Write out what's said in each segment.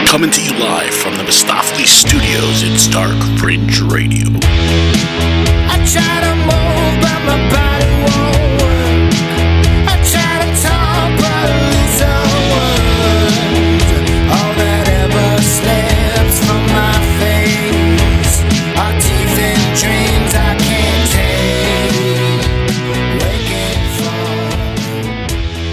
Coming to you live from the Mistopheles Studios, it's Dark Fringe Radio. I try to move, but my body won't work. I try to talk, but I lose all words. All that ever slips from my face are teeth and dreams I can't take. Waking from.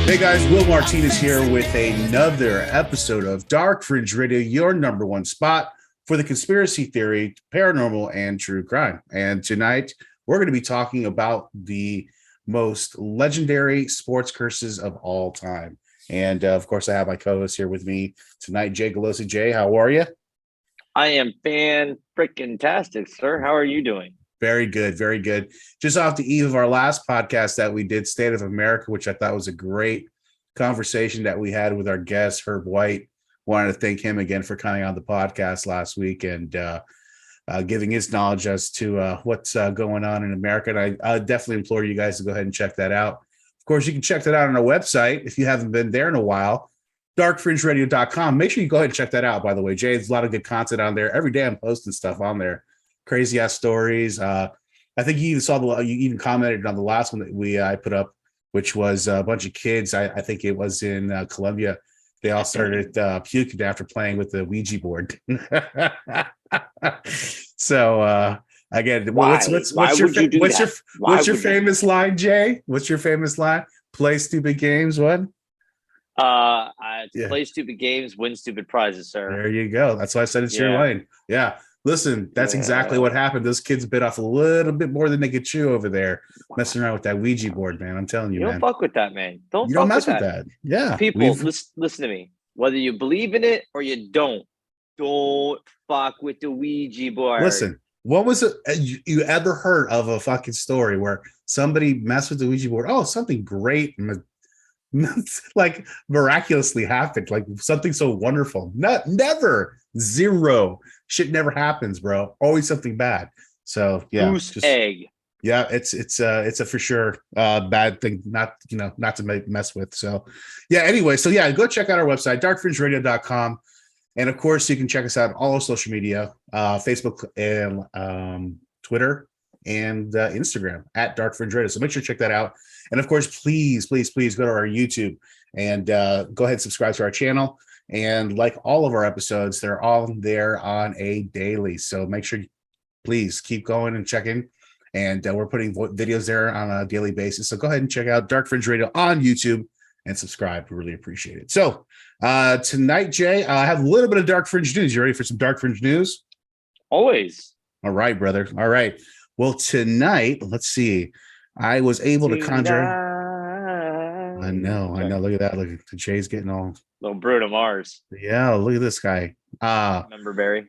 Hey guys, Will Martinez here with another episode of Dark Fringe Radio, your number one spot for the conspiracy theory, paranormal, and true crime. And tonight, we're going to be talking about the most legendary sports curses of all time. And of course, I have my co-host here with me tonight, Jay Galosi. Jay, how are you? I am fan-freaking-tastic, sir. How are you doing? Very good, very good. Just off the eve of our last podcast that we did, State of America, which I thought was a great conversation that we had with our guest, Herb White. Wanted to thank him again for coming on the podcast last week and giving his knowledge as to what's going on in America. And I definitely implore you guys to go ahead and check that out. Of course, you can check that out on our website if you haven't been there in a while, darkfringeradio.com. Make sure you go ahead and check that out, by the way, Jay. There's a lot of good content on there. Every day I'm posting stuff on there. Crazy ass stories. I think you even commented on the last one that I put up, which was a bunch of kids. I think it was in Colombia. They all started puking after playing with the Ouija board. So again, what's your famous line, Jay? What's your famous line? Play stupid games. What? Play stupid games, win stupid prizes, sir. There you go. That's why I said it's your lane. Yeah. Listen, that's exactly what happened. Those kids bit off a little bit more than they could chew over there, messing around with that Ouija board, man. I'm telling you, man. Don't fuck with that, man. Don't mess with that. Yeah. People, listen to me. Whether you believe in it or you don't fuck with the Ouija board. Listen, what was it you ever heard of a fucking story where somebody messed with the Ouija board? Oh, something great, like miraculously happened, like something so wonderful. Never. Zero. Shit never happens, bro. Always something bad. So yeah, egg. Yeah, it's a for sure bad thing not to mess with. So yeah, anyway, so yeah, go check out our website, darkfringeradio.com. And of course, you can check us out on all our social media, Facebook and Twitter and Instagram at Dark Fringe Radio. So make sure to check that out. And of course, please go to our YouTube and go ahead and subscribe to our channel. And like all of our episodes, they're all there on a daily. So make sure, please keep going and checking. And we're putting videos there on a daily basis. So go ahead and check out Dark Fringe Radio on YouTube and subscribe. We really appreciate it. So tonight, Jay, I have a little bit of Dark Fringe news. You ready for some Dark Fringe news? Always. All right, brother. All right. Well, tonight, let's see. I was able to conjure. I know. Look at that. Look at Jay's getting all. Little Bruno Mars. Yeah, look at this guy. Memberberry.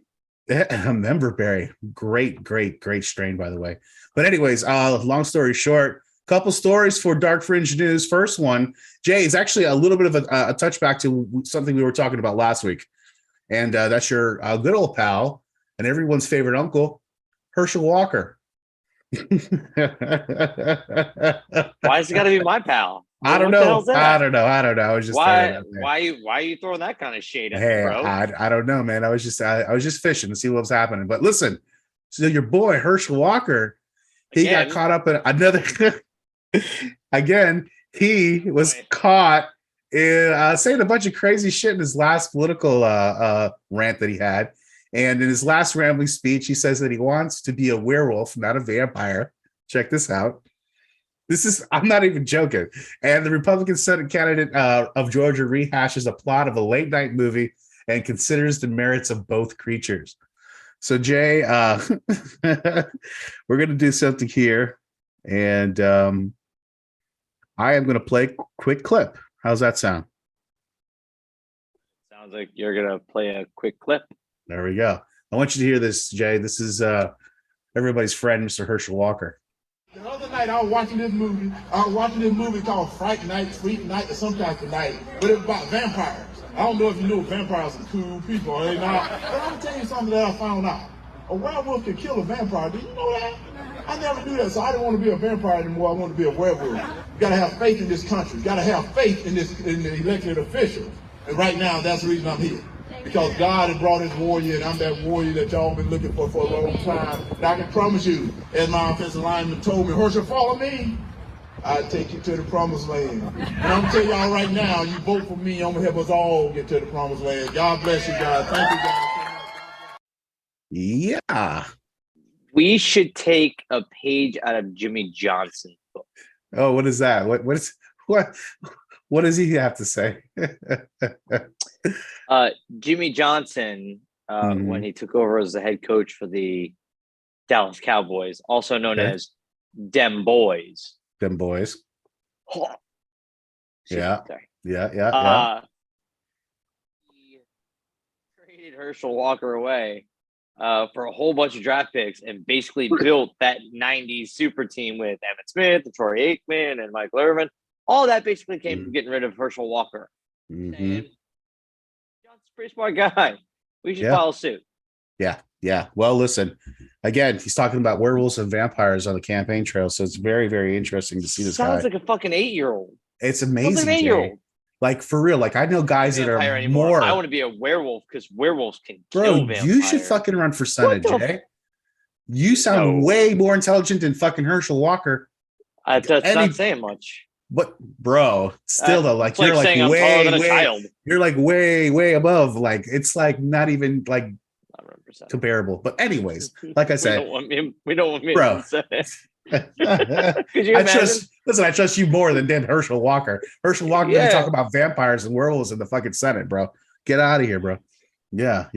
Memberberry. Great strain, by the way. But anyways, long story short, couple stories for Dark Fringe News. First one, Jay, is actually a little bit of a touchback to something we were talking about last week. And that's your good old pal and everyone's favorite uncle, Herschel Walker. Why is it got to be my pal? I don't know. I was just why are you throwing that kind of shade at me, bro? I don't know, man. I was just fishing to see what was happening. But listen, so your boy Herschel Walker, he got caught up in another. Again, he was caught in saying a bunch of crazy shit in his last political rant that he had. And in his last rambling speech, he says that he wants to be a werewolf, not a vampire. Check this out. I'm not even joking. And the Republican Senate candidate of Georgia rehashes a plot of a late night movie and considers the merits of both creatures. So, Jay, we're going to do something here. And I am going to play a quick clip. How's that sound? Sounds like you're going to play a quick clip. There we go. I want you to hear this, Jay. This is everybody's friend, Mr. Herschel Walker. The other night I was watching this movie. Called Fright Night, Freak Night, or some type of night, but it was about vampires. I don't know if you know vampires are cool people or they not, but I'm gonna tell you something that I found out. A werewolf can kill a vampire. Do you know that? I never knew that, so I didn't want to be a vampire anymore. I want to be a werewolf. You gotta have faith in this country. You gotta have faith in the elected officials. And right now, that's the reason I'm here. Because God has brought his warrior, and I'm that warrior that y'all been looking for a long time. And I can promise you, as my offensive lineman told me, Herschel, follow me. I'll take you to the promised land. And I'm telling y'all right now, you vote for me, I'm going to help us all get to the promised land. God bless you guys. Thank you guys. Yeah. We should take a page out of Jimmy Johnson's book. Oh, what is that? What does he have to say? Jimmy Johnson, when he took over as the head coach for the Dallas Cowboys, also known as Dem Boys. Them boys. Oh, Yeah. sorry. Yeah. He traded Herschel Walker away for a whole bunch of draft picks and basically built that 90s super team with Emmitt Smith, Troy Aikman, and Michael Irvin. All that basically came from getting rid of Herschel Walker. Saying, John's a pretty smart guy. We should follow suit. Yeah. Well, listen, again, he's talking about werewolves and vampires on the campaign trail. So it's very, very interesting to see this guy. Sounds like a fucking 8-year-old. It's amazing. Sounds like an 8-year-old. Like, for real. Like, I know guys that are more. I want to be a werewolf because werewolves can kill vampires. You should fucking run for Senate, Jay. You sound way more intelligent than fucking Herschel Walker. That's not saying much. But bro, still though, like you're like saying way, I'm taller than a way, child. You're like way above. Like it's like not even like 100%. comparable. But anyways, like I said, we don't want me bro. to say it. Could you imagine? I trust you more than did Herschel Walker. Herschel Walker gonna talk about vampires and werewolves in the fucking Senate, bro. Get out of here, bro. Yeah.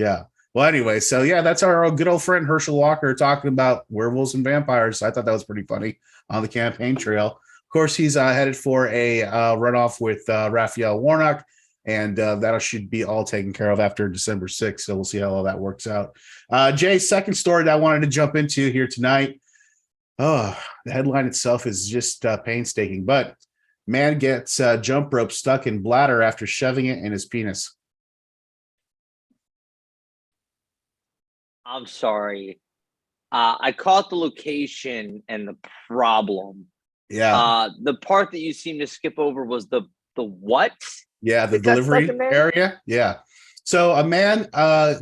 Well, anyway, so yeah, that's our good old friend Herschel Walker talking about werewolves and vampires. I thought that was pretty funny on the campaign trail. Of course, he's headed for a runoff with Raphael Warnock, and that should be all taken care of after December 6th. So we'll see how all that works out. Jay, second story that I wanted to jump into here tonight. Oh, the headline itself is just painstaking, but man gets jump rope stuck in bladder after shoving it in his penis. I'm sorry. I caught the location and the problem. Yeah. The part that you seem to skip over was the what? Yeah, the delivery area. Yeah. So a man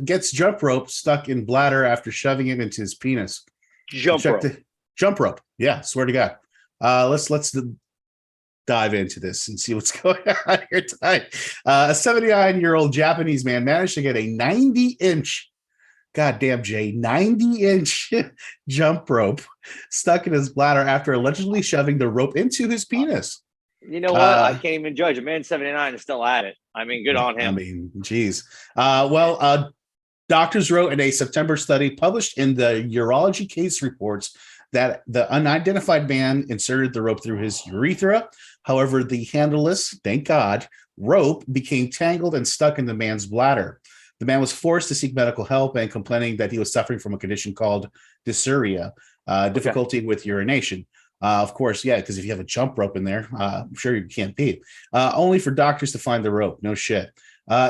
gets jump rope stuck in bladder after shoving it into his penis. Jump rope. Yeah, swear to God. Let's dive into this and see what's going on here tonight. A 79-year-old Japanese man managed to get a 90-inch, goddamn Jay, 90-inch jump rope stuck in his bladder after allegedly shoving the rope into his penis. You know what? I can't even judge. A man 79 is still at it. I mean, good on him. I mean, geez. Doctors wrote in a September study published in the Urology Case Reports that the unidentified man inserted the rope through his urethra. However, the handleless, thank God, rope became tangled and stuck in the man's bladder. The man was forced to seek medical help and complaining that he was suffering from a condition called dysuria, difficulty with urination. Of course, yeah, because if you have a jump rope in there, I'm sure you can't pee. Only for doctors to find the rope. No shit.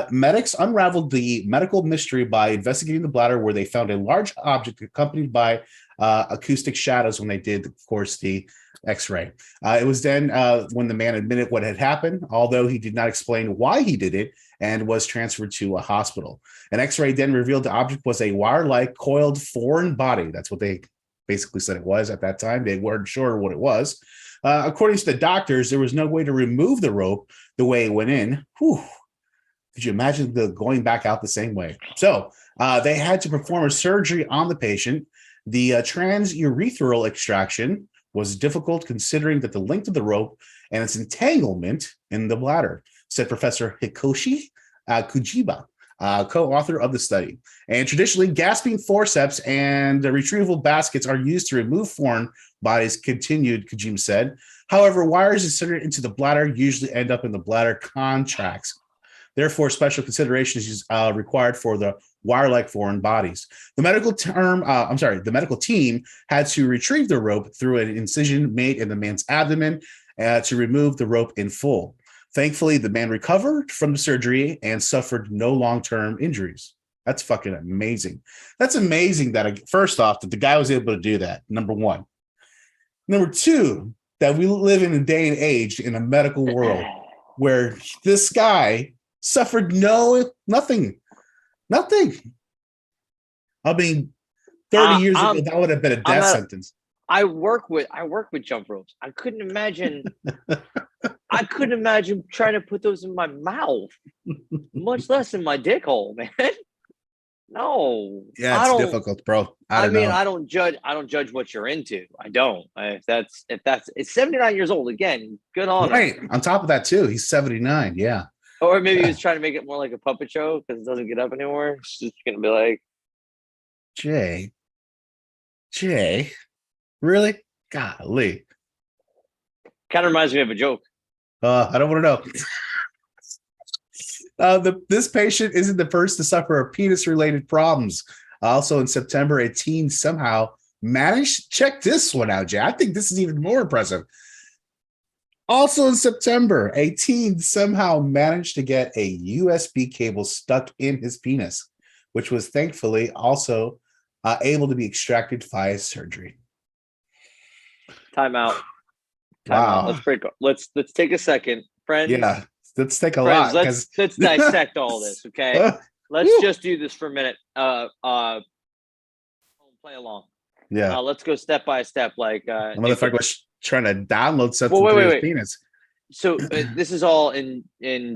Medics unraveled the medical mystery by investigating the bladder, where they found a large object accompanied by acoustic shadows when they did, of course, the X-ray. It was then when the man admitted what had happened, although he did not explain why he did it, and was transferred to a hospital. An X-ray then revealed the object was a wire-like coiled foreign body. That's what they basically said it was at that time. They weren't sure what it was. According to the doctors, there was no way to remove the rope the way it went in. Whew. Could you imagine going back out the same way? So they had to perform a surgery on the patient. The transurethral extraction was difficult considering that the length of the rope and its entanglement in the bladder, said Professor Hikoshi Kujiba, co-author of the study. And traditionally, gasping forceps and retrieval baskets are used to remove foreign bodies, continued, Kojima said. However, wires inserted into the bladder usually end up in the bladder contracts. Therefore, special consideration is required for the wire-like foreign bodies. The medical team had to retrieve the rope through an incision made in the man's abdomen to remove the rope in full. Thankfully, the man recovered from the surgery and suffered no long-term injuries. That's fucking amazing. That's amazing that, first off, that the guy was able to do that, number one. Number two, that we live in a day and age in a medical world where this guy suffered nothing. Nothing. I mean, 30 years ago, that would have been a death sentence. I work with jump ropes. I couldn't imagine trying to put those in my mouth, much less in my dick hole, man. No. Yeah, it's difficult, bro. I don't judge what you're into. I don't. It's 79 years old again. Good on him. Right. On top of that, too, he's 79. Yeah. Or maybe he was trying to make it more like a puppet show because it doesn't get up anymore. It's just gonna be like, Jay, really? Golly. Kind of reminds me of a joke. I don't want to know. This patient isn't the first to suffer of penis-related problems. Also in September, a teen somehow managed. Check this one out, Jay. I think this is even more impressive. Also in September, a teen somehow managed to get a USB cable stuck in his penis, which was thankfully also able to be extracted via surgery. Time out. Wow. Let's take a second, friends. Yeah, let's take a lot. Let's dissect all this, okay? Let's just do this for a minute. Play along. Yeah. Let's go step by step. Like the motherfucker was trying to download something to his penis. So this is all in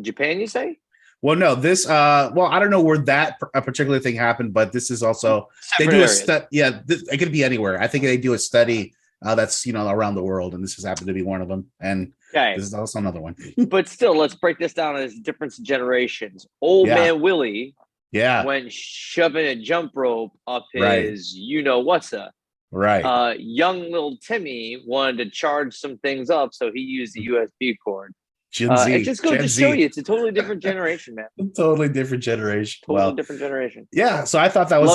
Japan, you say? Well, no, this I don't know where that a particular thing happened, but this is also Separate they do areas. a study. Yeah, it could be anywhere. I think they do a study that's around the world, and this has happened to be one of them. And this is also another one. But still, let's break this down as different generations. Old man Willie, went shoving a jump rope up his, what's up. Right. Young little Timmy wanted to charge some things up, so he used the USB cord. Gen Z. It just goes to show you, it's a totally different generation, man. Totally different generation. Different generation. Yeah. So I thought that was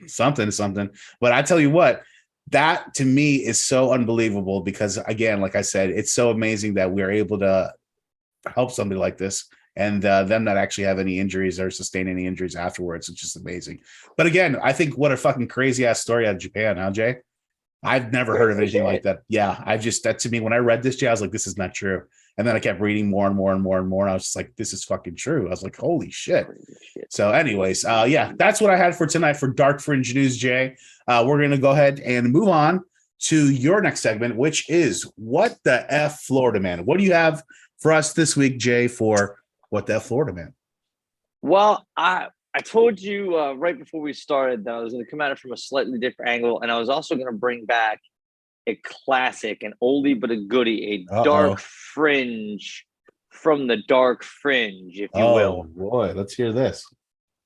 something. But I tell you what, that to me is so unbelievable because, again, like I said, it's so amazing that we're able to help somebody like this and them not actually have any injuries or sustain any injuries afterwards. It's just amazing. But again, I think what a fucking crazy ass story out of Japan, huh, Jay? I've never heard of anything like that. Yeah, that to me, when I read this, Jay, I was like, this is not true. And then I kept reading more and more and more and more. And I was just like, this is fucking true. I was like, holy shit. So anyways, that's what I had for tonight for Dark Fringe News, Jay. We're going to go ahead and move on to your next segment, which is What the F Florida Man. What do you have for us this week, Jay, for What the F Florida Man? Well, I told you right before we started that I was going to come at it from a slightly different angle, and I was also going to bring back a classic, an oldie but a goodie, a Dark Fringe from the Dark Fringe, if you will. Oh, boy, let's hear this.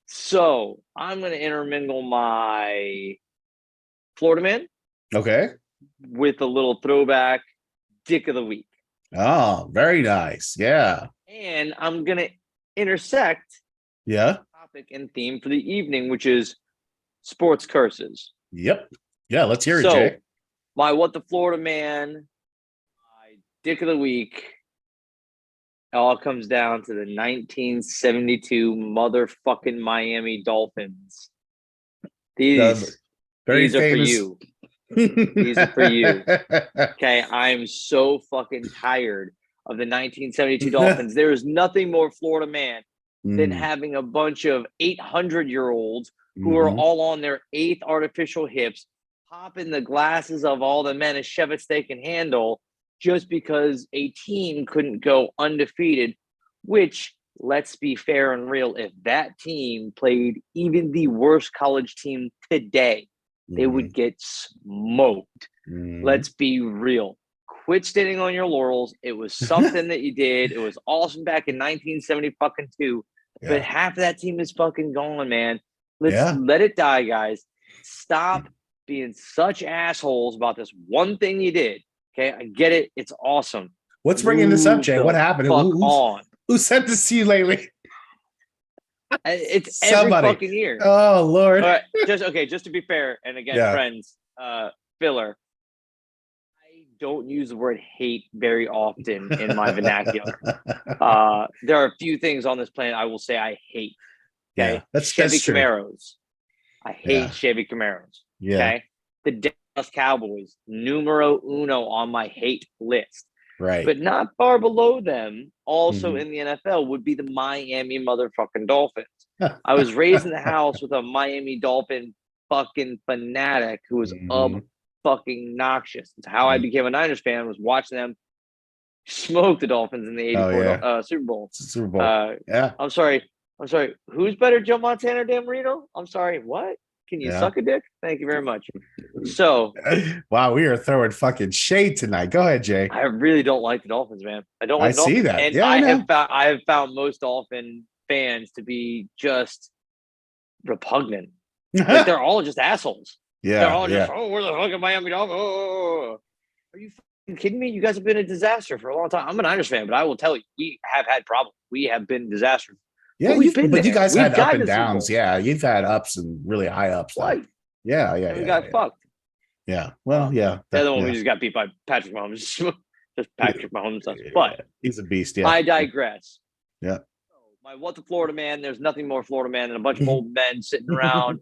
So I'm going to intermingle my Florida Man. Okay. With a little throwback Dick of the Week. Oh, very nice. Yeah. And I'm going to intersect topic and theme for the evening, which is sports curses. Yep. Yeah, let's hear it, Jay. My What the Florida Man, my Dick of the Week, it all comes down to the 1972 motherfucking Miami Dolphins. These are for you. These are for you. Okay, I'm so fucking tired of the 1972 Dolphins. There is nothing more Florida Man than having a bunch of 800-year-olds who are all on their 8th artificial hips, popping the glasses of all the men as shove it they can handle just because a team couldn't go undefeated, which, let's be fair and real, if that team played even the worst college team today, they would get smoked. Let's be real. Quit standing on your laurels. It was something that you did. It was awesome back in 1972. Yeah. But half of that team is fucking gone, man. Let's let it die, guys. Stop being such assholes about this one thing you did. Okay, I get it. It's awesome. What's bringing this up, Jay? What happened? Who sent this to you lately? It's every fucking year. Oh, Lord. All right, just to be fair, and again, friends, filler, I don't use the word hate very often in my vernacular. There are a few things on this planet I will say I hate. Okay, yeah, that's Chevy true. Camaros. I hate Chevy Camaros. Yeah. Okay, the Dallas Cowboys, numero uno on my hate list. Right. But not far below them, also in the NFL, would be the Miami motherfucking Dolphins. I was raised in the house with a Miami Dolphin fucking fanatic who was fucking noxious. It's how I became a Niners fan, was watching them smoke the Dolphins in the 84 Super Bowl. Super Bowl. Yeah. I'm sorry. Who's better, Joe Montana or Dan Marino? I'm sorry. What? Can you suck a dick? Thank you very much. So, wow, we are throwing fucking shade tonight. Go ahead, Jay. I really don't like the Dolphins, man. I don't like I the Dolphins. see that. And Yeah, I have found most Dolphin fans to be just repugnant. Like, they're all just assholes. Yeah. They're all just, we're the fucking Miami Dolphins. Oh. Are you fucking kidding me? You guys have been a disaster for a long time. I'm a Niners fan, but I will tell you, we have had problems. We have been disastrous. Yeah, but you guys had up and downs. Yeah, you've had ups and really high ups. Like, yeah. We got fucked. Yeah. Well, yeah. The other one we just got beat by Patrick Mahomes. Just Patrick Mahomes. But he's a beast. Yeah. I digress. Yeah. My what the Florida man, there's nothing more Florida man than a bunch of old men sitting around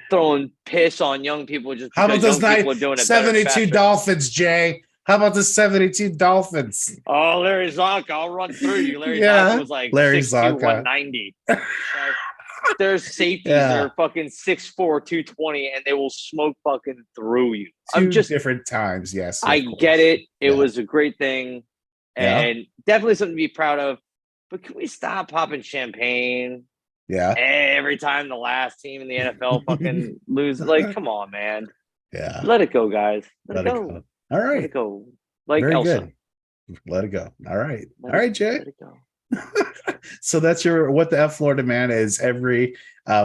throwing piss on young people just because young people are doing it 72 Dolphins, Jay. How about the 72 Dolphins? Oh, Larry Zonka, I'll run through you. Larry Zonka was like Larry 6'2", Zonka. 190. There's safeties that are fucking 6'4", 220, and they will smoke fucking through you. Two different times, yes. I get it. It was a great thing, and definitely something to be proud of. But can we stop popping champagne? Yeah. Every time the last team in the NFL fucking loses, like, come on, man. Yeah. Let it go, guys. Let it go. All right. Let it go. Like very Elsa. Good. Let it go. All right. All right, Jay. Let it go. So that's your what the F Florida man is. Every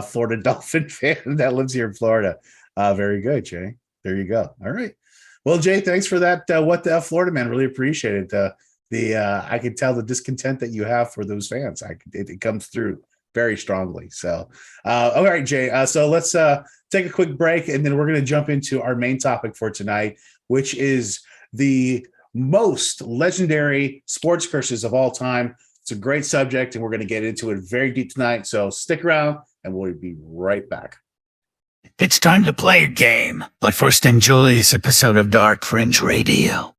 Florida Dolphin fan that lives here in Florida. Very good, Jay. There you go. All right. Well, Jay, thanks for that. What the F Florida man. Really appreciate it. I can tell the discontent that you have for those fans. It comes through very strongly. So, all right, Jay. So let's take a quick break, and then we're going to jump into our main topic for tonight, which is the most legendary sports curses of all time. It's a great subject, and we're going to get into it very deep tonight. So stick around, and we'll be right back. It's time to play a game, but first enjoy this episode of Dark Fringe Radio.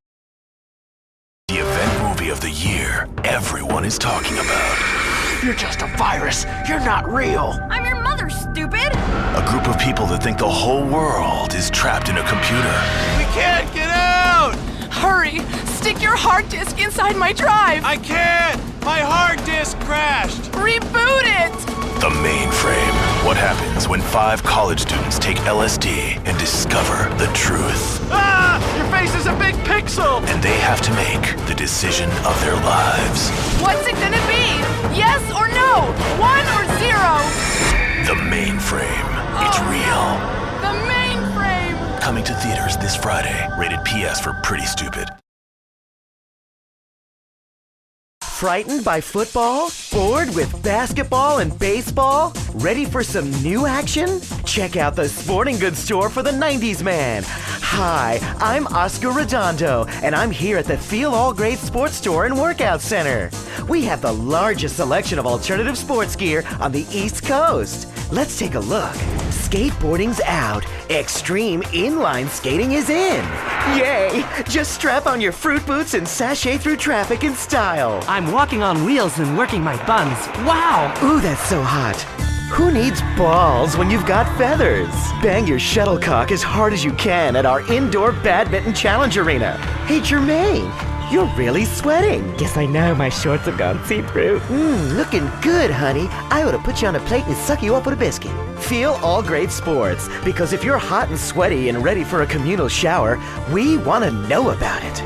The event movie of the year everyone is talking about. You're just a virus. You're not real. I'm your mother, stupid! A group of people that think the whole world is trapped in a computer. We can't get out! Hurry! Stick your hard disk inside my drive! I can't! My hard disk crashed! Reboot it! The mainframe. What happens when 5 college students take LSD and discover the truth? Ah! Your face is a big pixel! And they have to make the decision of their lives. What's it gonna be? Yes or no? 1 or 0? The mainframe. It's real. The mainframe! Coming to theaters this Friday. Rated PS for Pretty Stupid. Frightened by football? Bored with basketball and baseball? Ready for some new action? Check out the sporting goods store for the 90s man. Hi, I'm Oscar Redondo, and I'm here at the Feel All Great Sports Store and Workout Center. We have the largest selection of alternative sports gear on the East Coast. Let's take a look. Skateboarding's out. Extreme inline skating is in. Yay! Just strap on your fruit boots and sashay through traffic in style. I'm walking on wheels and working my buns. Wow! Ooh, that's so hot. Who needs balls when you've got feathers? Bang your shuttlecock as hard as you can at our indoor badminton challenge arena. Hey, Jermaine, you're really sweating. Guess I know, my shorts have gone see-through. Looking good, honey. I ought to put you on a plate and suck you up with a biscuit. Feel All Great Sports, because if you're hot and sweaty and ready for a communal shower, we want to know about it.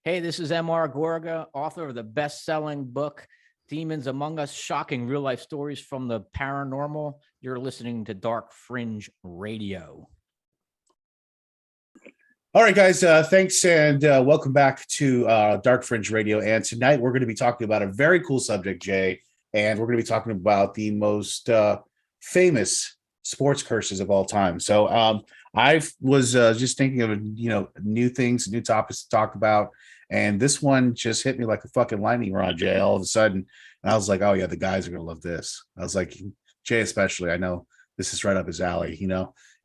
Hey, this is M.R. Gorga, author of the best-selling book, Demons Among Us, Shocking Real-Life Stories from the Paranormal. You're listening to Dark Fringe Radio. All right, guys, thanks, and welcome back to Dark Fringe Radio. And tonight we're going to be talking about a very cool subject, Jay, and we're going to be talking about the most famous sports curses of all time. So I was just thinking of, new things, new topics to talk about, and this one just hit me like a fucking lightning rod, Jay, all of a sudden. And I was like, oh, yeah, the guys are going to love this. I was like, Jay especially, I know this is right up his alley,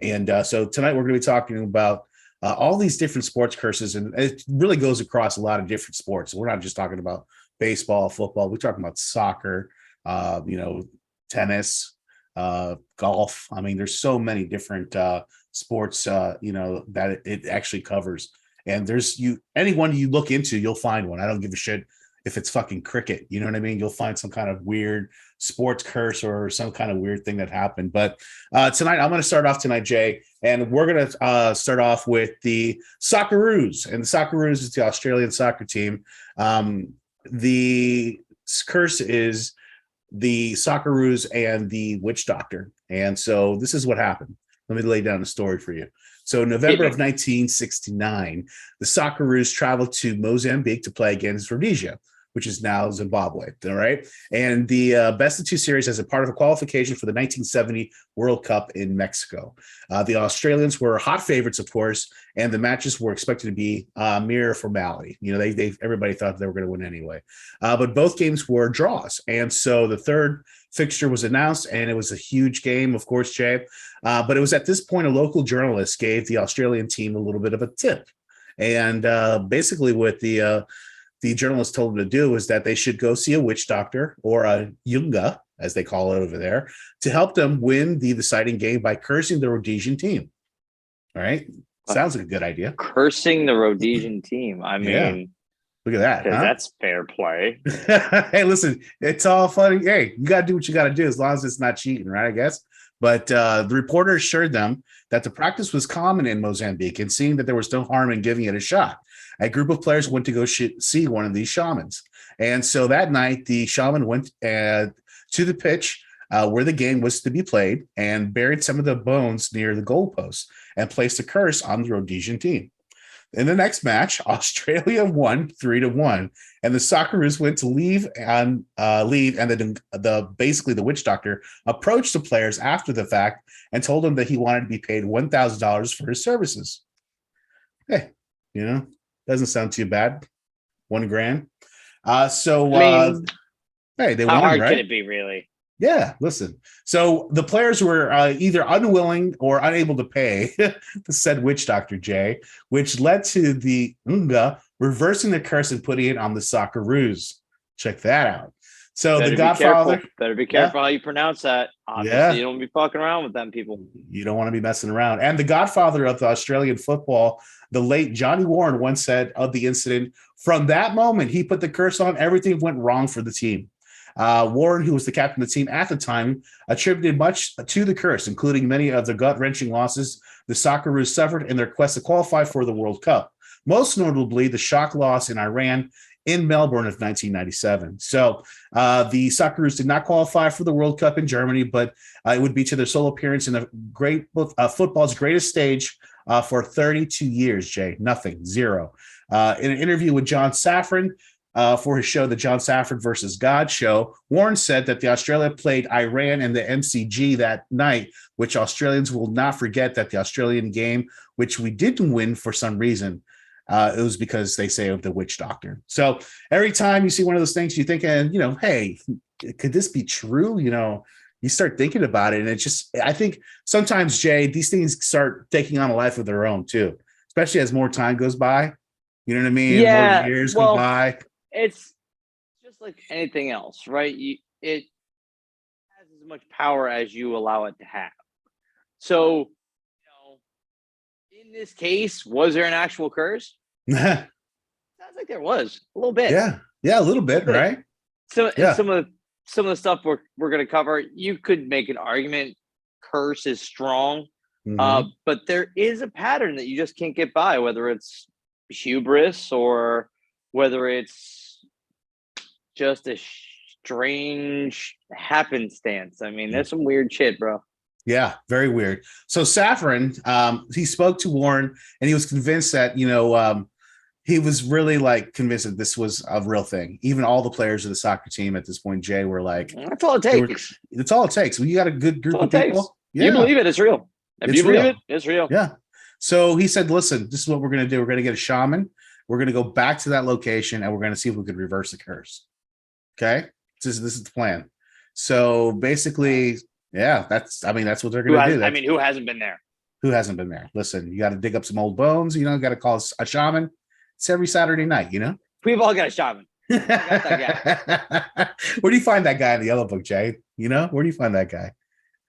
And so tonight we're going to be talking about all these different sports curses, and it really goes across a lot of different sports. We're not just talking about baseball, football. We're talking about soccer, tennis, golf. I mean, there's so many different sports, that it actually covers. And there's anyone you look into, you'll find one. I don't give a shit if it's fucking cricket. You know what I mean? You'll find some kind of weird sports curse or some kind of weird thing that happened. But tonight, I'm going to start off tonight, Jay, and we're going to start off with the Socceroos. And the Socceroos is the Australian soccer team. The curse is the Socceroos and the witch doctor. And so this is what happened. Let me lay down the story for you. So November of 1969, the Socceroos traveled to Mozambique to play against Rhodesia, which is now Zimbabwe. All right. And the best of two series as a part of a qualification for the 1970 World Cup in Mexico. The Australians were hot favorites, of course, and the matches were expected to be mere formality. Everybody thought they were going to win anyway. But both games were draws. And so the third fixture was announced, and it was a huge game, of course, Jay. But it was at this point a local journalist gave the Australian team a little bit of a tip. And basically what the journalist told them to do is that they should go see a witch doctor, or a yunga, as they call it over there, to help them win the deciding game by cursing the Rhodesian team. All right. Sounds like a good idea. Cursing the Rhodesian team. I mean, look at that. Huh? That's fair play. Hey, listen, it's all funny. Hey, you got to do what you got to do as long as it's not cheating, right? I guess. But the reporter assured them that the practice was common in Mozambique, and seeing that there was no harm in giving it a shot. A group of players went to go see one of these shamans. And so that night, the shaman went to the pitch where the game was to be played and buried some of the bones near the goalposts and placed a curse on the Rhodesian team. In the next match, Australia won 3-1, and the Socceroos went to leave, and basically the witch doctor approached the players after the fact and told them that he wanted to be paid $1,000 for his services. Hey, doesn't sound too bad. $1,000. Hey, they won, how hard right? can it be, really? Yeah, listen. So the players were either unwilling or unable to pay the said witch doctor, Jay, which led to the Unga reversing the curse and putting it on the Socceroos. Check that out. So the Godfather. Better be careful how you pronounce that. Obviously, you don't be fucking around with them people. You don't want to be messing around. And the godfather of the Australian football, the late Johnny Warren, once said of the incident, from that moment he put the curse on, everything went wrong for the team. Warren, who was the captain of the team at the time, attributed much to the curse, including many of the gut-wrenching losses the Socceroos suffered in their quest to qualify for the World Cup. Most notably, the shock loss in Iran in Melbourne of 1997. So the Socceroos did not qualify for the World Cup in Germany, but it would be to their sole appearance in the football's greatest stage for 32 years, Jay. Nothing, zero. In an interview with John Safran, for his show, the John Safran versus God show, Warren said that the Australia played Iran in the MCG that night, which Australians will not forget that the Australian game, which we didn't win for some reason, it was because they say of the witch doctor. So every time you see one of those things, you're thinking, hey, could this be true? You start thinking about it. And it's just, I think sometimes, Jay, these things start taking on a life of their own too, especially as more time goes by. You know what I mean? Yeah. More years go by. It's just like anything else, right? It has as much power as you allow it to have. So, in this case, was there an actual curse? Sounds like there was a little bit. Yeah, a little bit, right? So, some of the stuff we're going to cover, you could make an argument curse is strong, but there is a pattern that you just can't get by, whether it's hubris or whether it's just a strange happenstance. I mean, there's some weird shit, bro. Yeah, very weird. So Safran, he spoke to Warren, and he was convinced that, he was really convinced that this was a real thing. Even all the players of the soccer team at this point, Jay, were like, that's all it takes. That's all it takes. When you got a good group of people. Yeah. You believe it, it's real. If you believe it, it's real. Yeah. So he said, listen, this is what we're going to do. We're going to get a shaman. We're going to go back to that location, and we're going to see if we could reverse the curse. Okay. This is the plan. So basically, that's what they're going to do. Who hasn't been there? Who hasn't been there? Listen, you got to dig up some old bones. You know, got to call a shaman. It's every Saturday night. You know. We've all got a shaman. Where do you find that guy in the Yellow Book, Jay? You know, where do you find that guy?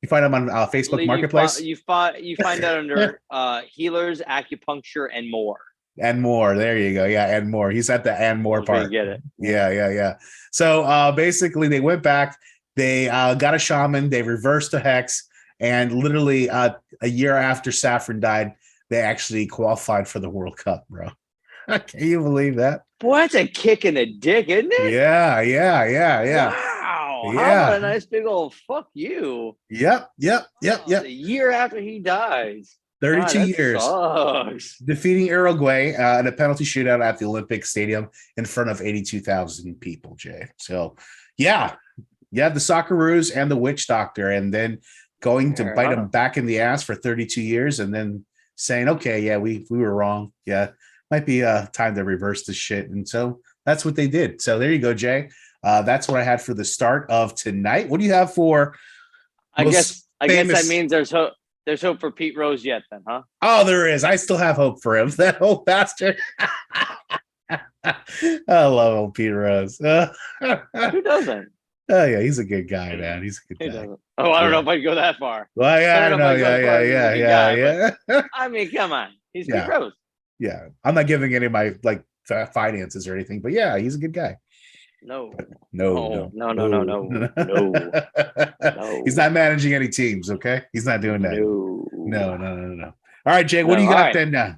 You find him on Facebook Marketplace. You find that under healers, acupuncture, and more. And more. There you go. Yeah, and more. He's at the and more part. You get it. Yeah. So basically, they went back. They got a shaman. They reversed the hex, and literally a year after Saffron died, they actually qualified for the World Cup, bro. Can you believe that? Boy, that's a kick in the dick, isn't it? Yeah. Wow. Yeah. How about a nice big old fuck you? Yep. A year after he dies. 32 years. Sucks. Defeating Uruguay in a penalty shootout at the Olympic Stadium in front of 82,000 people, Jay. So, yeah, the Socceroos and the Witch Doctor, and then going to bite him back in the ass for 32 years and then saying, okay, yeah, we were wrong. Yeah, might be time to reverse this shit. And so that's what they did. So there you go, Jay. That's what I had for the start of tonight. What do you have for? I guess that means there's hope. There's hope for Pete Rose yet, then, huh? Oh, there is. I still have hope for him. That old bastard. I love old Pete Rose. Who doesn't? Oh yeah, he's a good guy, man. He's a good guy. Oh, I don't know if I'd go that far. Well, yeah, I know. Yeah. I mean, come on, he's Yeah. Pete Rose. Yeah, I'm not giving any of my finances or anything, but yeah, he's a good guy. No. No. He's not managing any teams. Okay, he's not doing that. No. All right, Jay, what do you got then now?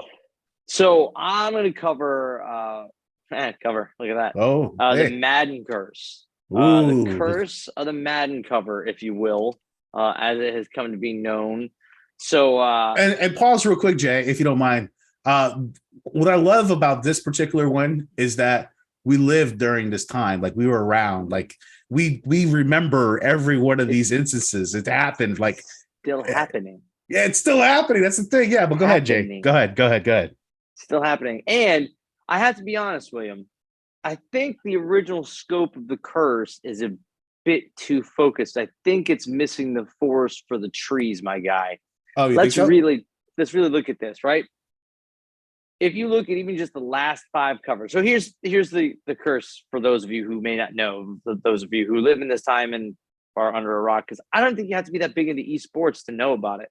So I'm going to cover. Look at that. Oh, the Madden Curse. The Curse of the Madden cover, if you will, as it has come to be known. So and pause real quick, Jay, if you don't mind. What I love about this particular one is that we lived during this time, like we were around, like we remember every one of these instances. It happened, like still happening. Yeah, it's still happening. That's the thing. Yeah, but go ahead, Jay. Go ahead. Still happening. And I have to be honest, William. I think the original scope of the curse is a bit too focused. I think it's missing the forest for the trees, my guy. Oh, you let's think so? really look at this, right? If you look at even just the last 5 covers. So here's the curse for those of you who may not know, those of you who live in this time and are under a rock, because I don't think you have to be that big into esports to know about it.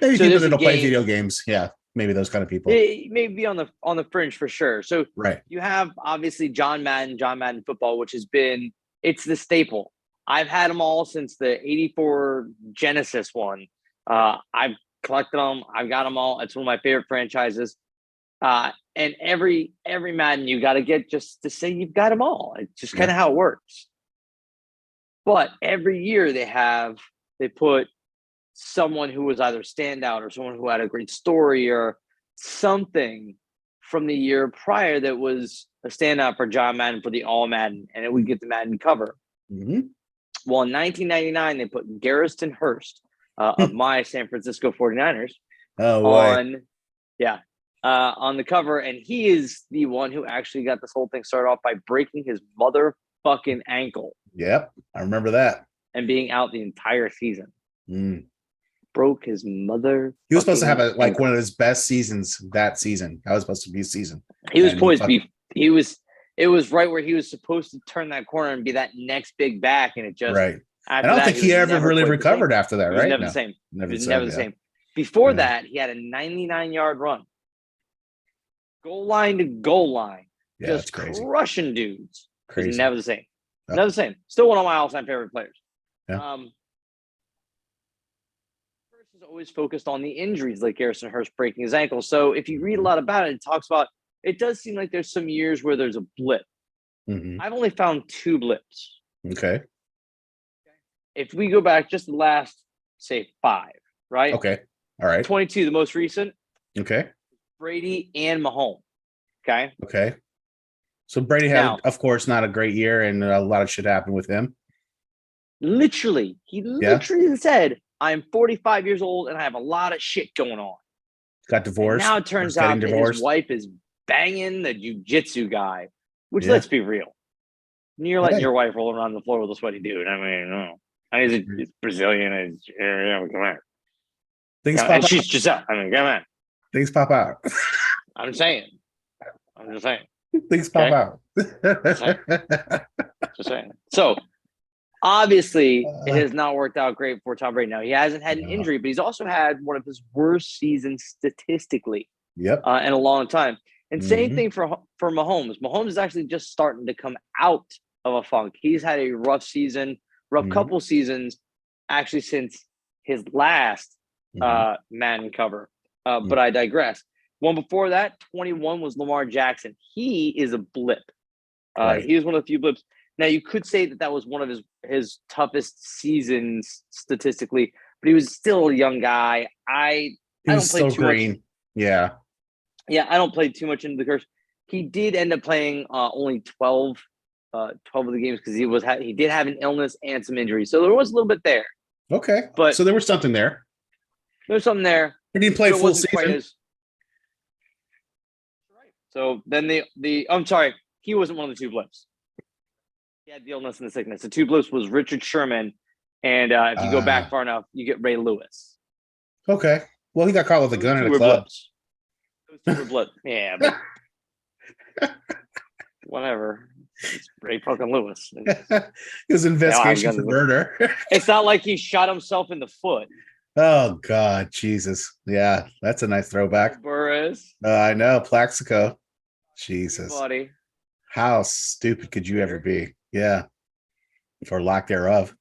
Maybe people that don't play video games. Yeah, maybe those kind of people. It may be on the fringe for sure. So right. You have obviously John Madden football, which has been, it's the staple. I've had them all since the 84 Genesis one. I've collected them. I've got them all. It's one of my favorite franchises. And every Madden you got to get just to say you've got them all. It's just kind of how it works. But every year they put someone who was either standout or someone who had a great story or something from the year prior that was a standout for John Madden for the All Madden, and it would get the Madden cover. Mm-hmm. Well, in 1999, they put Garrison Hurst of my San Francisco 49ers on the cover, and he is the one who actually got this whole thing started off by breaking his motherfucking ankle. Yep, I remember that. And being out the entire season. Broke his mother. He was supposed to have one of his best seasons that season. That was supposed to be a season. He was poised to be. It was right where he was supposed to turn that corner and be that next big back, and it just right. I don't think he ever really recovered after that. Right? Never the same. Never the same. Before that, he had a 99-yard run, goal line to goal line, just crushing dudes. Crazy. Never the same. Oh. Never the same. Still one of my all-time favorite players. Yeah. Is always focused on the injuries, like Garrison Hurst breaking his ankle. So if you read a lot about it, it talks about, it does seem like there's some years where there's a blip. Mm-hmm. I've only found 2 blips. Okay. If we go back just the last, say, 5, right? Okay. All right. 22, the most recent. Okay. Brady and Mahomes. Okay. Okay. So Brady had, of course, not a great year, and a lot of shit happened with him. Literally, he said, I'm 45 years old and I have a lot of shit going on. Got divorced. And now it turns out that his wife is banging the jiu-jitsu guy, which let's be real. You're letting your wife roll around the floor with a sweaty dude. I mean, no. He's Brazilian. Come on. Things Yeah, pop and out. she's Giselle. I mean, come on. Things pop out. I'm saying. I'm just saying. Things pop Okay. out. Just saying. So obviously, it has not worked out great for Tom Brady. Now he hasn't had an injury, but he's also had one of his worst seasons statistically Yep. in a long time. And same Mhm. thing for Mahomes. Mahomes is actually just starting to come out of a funk. He's had a rough season, rough Mhm. couple seasons, actually since his last Mhm. Madden cover. But I digress. One before that, 21 was Lamar Jackson. He is a blip. Right. He was one of the few blips. Now you could say that was one of his toughest seasons statistically, but he was still a young guy. I He don't was play still too much. green. Yeah. Yeah, I don't play too much into the curse. He did end up playing only 12 of the games because he did have an illness and some injuries. So there was a little bit there. Okay. But so there was something there. There's something there. He didn't play but it full wasn't quite season. as right. So then I'm sorry, he wasn't one of the two blips. He had the illness and the sickness. The two blips was Richard Sherman, and if you go back far enough, you get Ray Lewis. Okay. Well, he got caught with a Those gun two in a were club. blips. Those two were blips. Yeah, but whatever. It's Ray fucking Lewis. It was an investigation for guns. murder. It's not like he shot himself in the foot. Oh God, Jesus. Yeah, that's a nice throwback. Burris. I know, Plaxico. Jesus. Buddy. How stupid could you ever be? Yeah. Or lack thereof.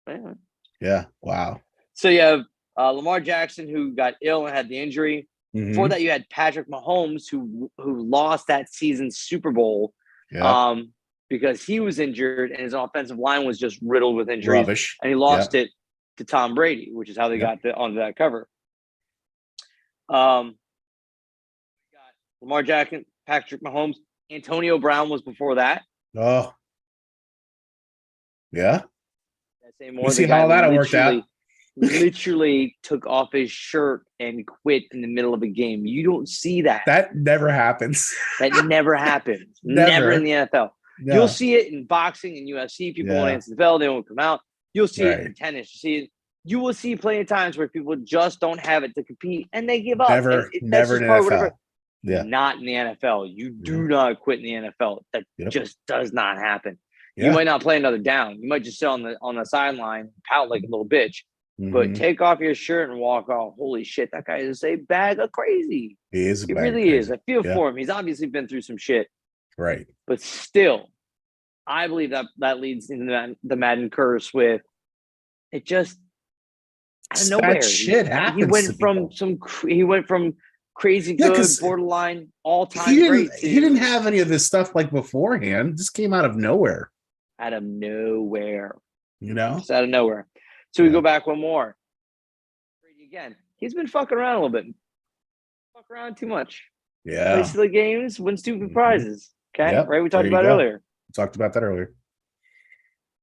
Yeah. Yeah. Wow. So you have Lamar Jackson, who got ill and had the injury. Mhm. Before that, you had Patrick Mahomes, who lost that season's Super Bowl Yeah. because he was injured and his offensive line was just riddled with injuries. Rubbish. And he lost it to Tom Brady, which is how they got onto that cover. We got Lamar Jackson, Patrick Mahomes. Antonio Brown was before that. Oh. Yeah. Say We'll see how that worked out. Literally took off his shirt and quit in the middle of a game. You don't see that. That never happens. That never happens. Never in the NFL. No. You'll see it in boxing and UFC. People won't answer the bell. They won't come out. You'll see it in tennis. You will see plenty of times where people just don't have it to compete and they give up. Never in NFL. Yeah. Not in the NFL. You do not quit in the NFL. That just does not happen. Yeah. You might not play another down. You might just sit on the sideline, pout like a little bitch. But take off your shirt and walk off. Holy shit, that guy is a bag of crazy. He is. He really is. I feel for him. He's obviously been through some shit. Right. But still, I believe that leads into the Madden Curse with it just out of nowhere. That shit happens. He went from crazy good, borderline, all-time great. He didn't have any of this stuff like beforehand. This came out of nowhere. Out of nowhere. You know? Just out of nowhere. So we go back one more. Brady again. He's been fucking around a little bit. Fuck around too much. Yeah. Play silly games, win stupid prizes. Okay? Yep. Right? We talked about it earlier. We talked about that earlier.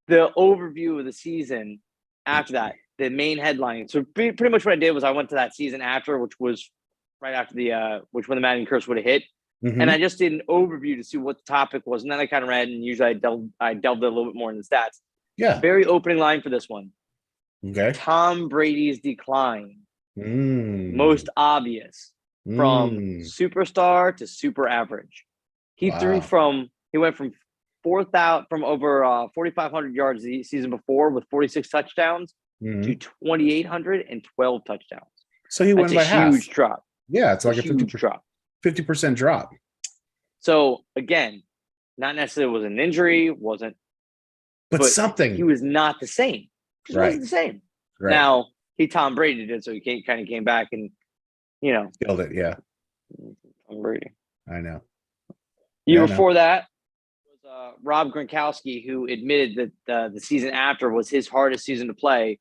The overview of the season after that, the main headline. So pretty much what I did was I went to that season after, which was right after when the Madden Curse would have hit. Mm-hmm. And I just did an overview to see what the topic was. And then I kind of read, and usually I delved a little bit more in the stats. Yeah. Very opening line for this one. Okay. Tom Brady's decline. Most obvious from superstar to super average. He went from 4,000 from over 4,500 yards the season before with 46 touchdowns to 2,812 touchdowns. So he went by half. Huge drop. Yeah, it's like a huge drop. 50% drop. So again, not necessarily was an injury, but something. He was not the same. He wasn't the same. Right. Now he Tom Brady did, so he kind of came back and killed it. Yeah, Tom Brady. I know. Year before that was Rob Gronkowski, who admitted that the season after was his hardest season to play.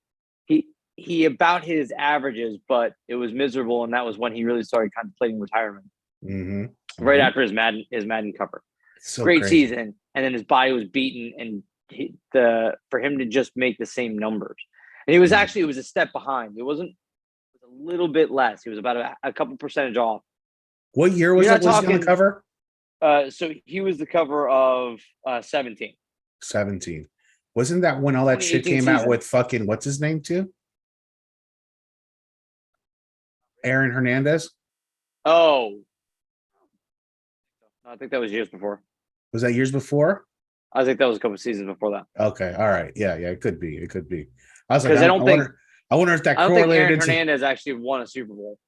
He about hit his averages, but it was miserable, and that was when he really started contemplating retirement. Right after his Madden cover. So great crazy. season, and then his body was beaten, and for him to just make the same numbers, and he was it was a step behind. It was a little bit less. He was about a couple percentage off. What year was he on the cover? So he was the cover of 17. 17. Wasn't that when all that shit came out with fucking what's his name too? Aaron Hernandez. Oh, I think that was years before. Was that years before? I think that was a couple seasons before that. Okay, all right, yeah, it could be. It could be. I was like, Because I wonder if that I don't think correlated Aaron into. Hernandez actually won a Super Bowl.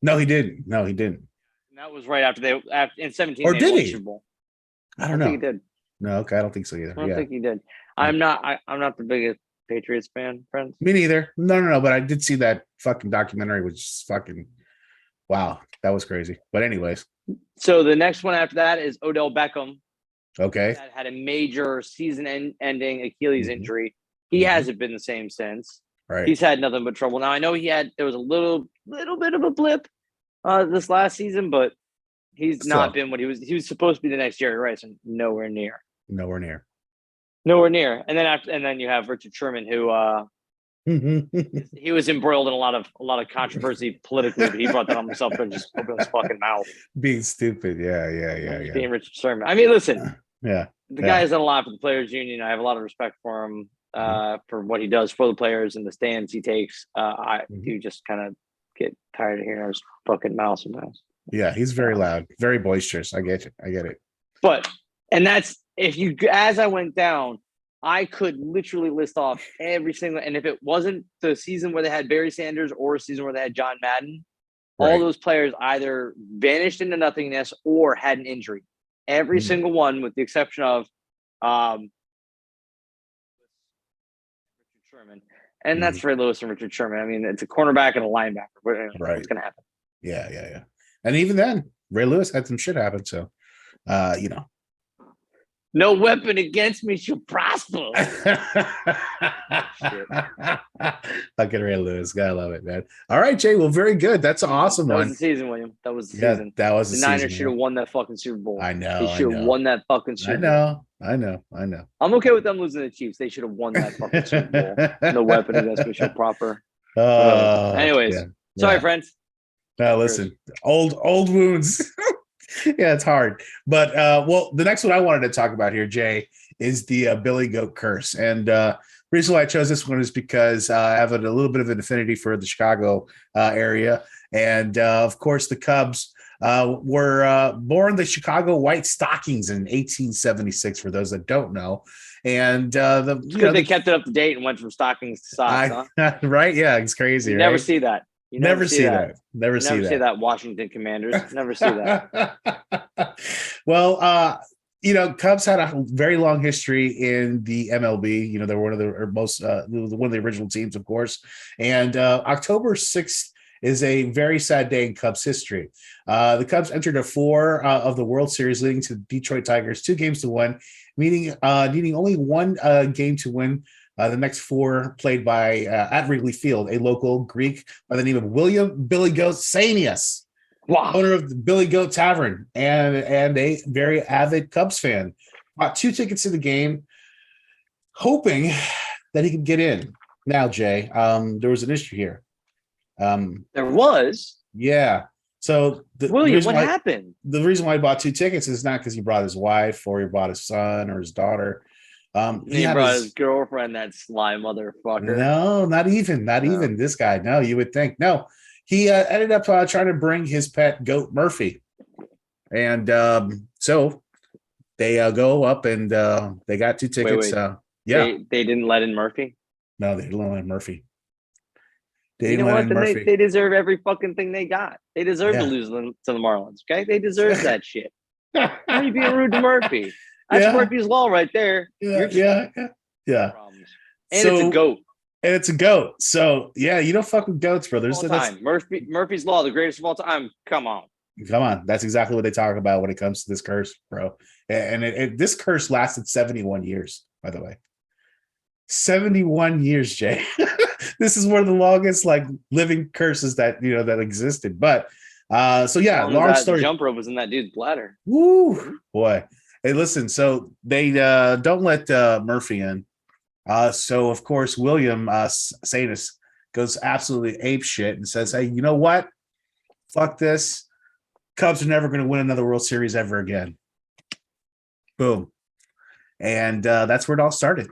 No, he didn't. No, he didn't. And that was right after in 17. Or they did won he? the Super Bowl. I don't know. think he did. No, okay, I don't think so either. I don't Yeah, think he did. I'm not the biggest Patriots fan, friends. me neither. No. But I did see that fucking documentary, which is fucking wow. That was crazy. But anyways, So the next one after that is Odell Beckham. okay. That had a major season-ending Achilles Mhm. injury. He hasn't been the same since. Right. He's had nothing but trouble. Now I know there was a little bit of a blip this last season, but he's not been what he was. He was supposed to be the next Jerry Rice, and nowhere near. Nowhere near. And then you have Richard Sherman, who he was embroiled in a lot of controversy politically, but he brought that on himself and just opened his fucking mouth. Being stupid. Yeah. Being Richard Sherman. I mean, listen, Yeah. the guy has done a lot for the players union. I have a lot of respect for him for what he does for the players and the stands he takes. I do just kind of get tired of hearing his fucking mouth sometimes. Yeah, he's very loud, very boisterous. I get it. But as I went down, I could literally list off every single, and if it wasn't the season where they had Barry Sanders or a season where they had John Madden, all those players either vanished into nothingness or had an injury. Every single one, with the exception of Richard Sherman. And that's Ray Lewis and Richard Sherman. I mean, it's a cornerback and a linebacker. What's going to happen? Yeah. And even then, Ray Lewis had some shit happen. So, you know. No weapon against me shall prosper. Fucking Ray Lewis. Gotta love it, man. All right, Jay. Well, very good. That's an awesome That one. was the season, William. That was the season. That was the season. Niners should have won that fucking Super Bowl. I know. They should have won that fucking Super Bowl. I know. I'm okay with them losing the Chiefs. They should have won that fucking Super Bowl. No weapon against me shall prosper. Anyways, sorry, friends. No, listen, old wounds. Yeah, it's hard. But well, the next one I wanted to talk about here, Jay, is the Billy Goat Curse. And reason why I chose this one is because I have a little bit of an affinity for the Chicago area. And of course, the Cubs were born the Chicago White Stockings in 1876, for those that don't know. And they kept it up to date and went from stockings to socks, huh? Right? Yeah, it's crazy. You right? never see that. You never see that. Never see that. Washington Commanders. Never see that. Well, Cubs had a very long history in the MLB. They were one of the most one of the original teams, of course. And October 6th is a very sad day in Cubs history. The Cubs entered 4 of the World Series, leading to the Detroit Tigers 2 games to 1, needing only 1 game to win. The next 4 played by at Wrigley Field, a local Greek by the name of William Billy Goat Sanius, owner of the Billy Goat Tavern and a very avid Cubs fan. Bought 2 tickets to the game, hoping that he could get in. Now, Jay, there was an issue here. There was? Yeah. So William, what happened? The reason why he bought 2 tickets is not because he brought his wife or he brought his son or his daughter. He brought his girlfriend, that sly motherfucker. No, not even this guy. No, you would think. No, he ended up trying to bring his pet goat Murphy, and so they go up and they got 2 tickets. They didn't let in Murphy. No, they didn't let in Murphy. You know what? They deserve every fucking thing they got. They deserve to lose them to the Marlins. Okay, they deserve that shit. Why are you being rude to Murphy? That's Murphy's Law right there. Yeah. And it's a goat. And it's a goat. So yeah, you don't fuck with goats, brothers. Murphy's Law, the greatest of all time. Come on. That's exactly what they talk about when it comes to this curse, bro. And this curse lasted 71 years, by the way. 71 years, Jay. This is one of the longest living curses that that existed. But so yeah, long story. Jump rope was in that dude's bladder. Woo, boy. Hey, listen, so they don't let Murphy in. So, of course, William Sadis goes absolutely ape shit and says, hey, you know what? Fuck this. Cubs are never going to win another World Series ever again. Boom. And that's where it all started.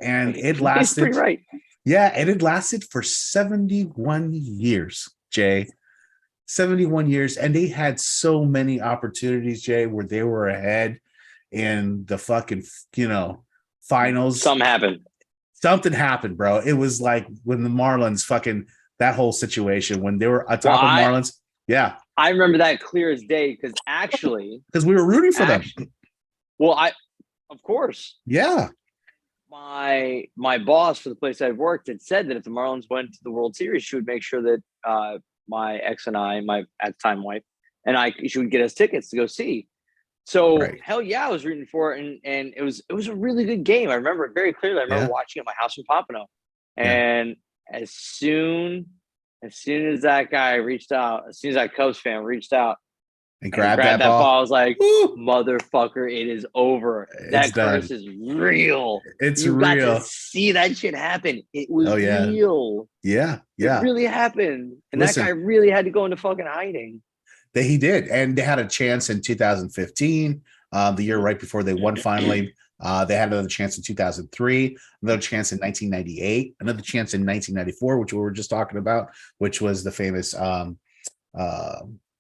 And it lasted. He's pretty right. Yeah, and it lasted for 71 years. Jay. 71 years, and they had so many opportunities, Jay, where they were ahead in the fucking, finals. Something happened, bro. It was like when the Marlins fucking that whole situation when they were atop of Marlins. Yeah, I remember that clear as day because we were rooting for them. Well, of course, yeah. My boss for the place I've worked had said that if the Marlins went to the World Series, she would make sure that my ex and I, my at the time wife, and she would get us tickets to go see. So hell yeah, I was rooting for it, and it was a really good game. I remember it very clearly. I remember watching it at my house in Pompano, and as soon as that guy reached out, as soon as that Cubs fan reached out and grabbed that ball, I was like, motherfucker, it is over. That curse is real. You got to see that shit happen. It was real. Yeah. It really happened. And that guy really had to go into fucking hiding. He did. And they had a chance in 2015, the year right before they won finally. They had another chance in 2003, another chance in 1998, another chance in 1994, which we were just talking about, which was the famous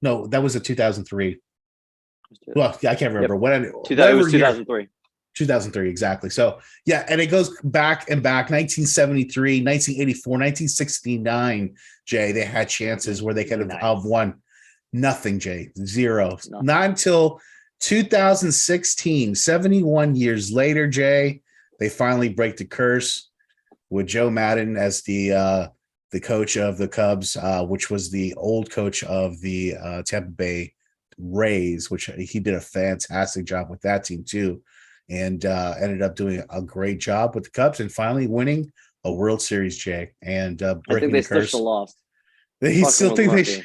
no, that was a 2003. Well, I can't remember. It was 2003. 2003, exactly. So, yeah, and it goes back and back, 1973, 1984, 1969, Jay, they had chances where they could have won. Nothing, Jay. Zero. Not until 2016, 71 years later, Jay, they finally break the curse with Joe Madden as the coach of the Cubs, which was the old coach of the Tampa Bay Rays, which he did a fantastic job with that team too, and ended up doing a great job with the Cubs and finally winning a World Series, Jay, and breaking the curse. Still lost. He still think they should.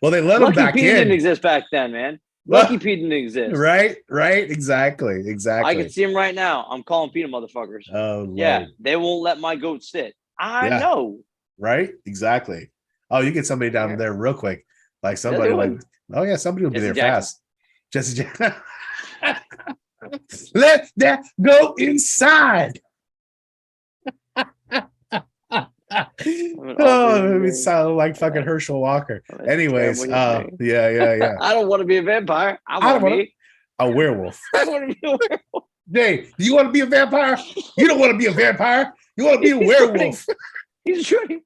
Well, they let him back in. Didn't exist back then, man. Lucky Pete didn't exist. Right. Exactly. I can see him right now. I'm calling Peter motherfuckers. Oh, Lord. Yeah. They won't let my goat sit. I know. Right. Exactly. Oh, you get somebody down there real quick. Like somebody somebody will be there fast. Jesse Jackson. Let that go inside. It sounded like fucking Herschel Walker. Anyways, yeah. I don't want to be a vampire. I want to be a werewolf. I want to be a werewolf. Dave, do you want to be a vampire? You don't want to be a vampire. You want to be a werewolf. He's 20%.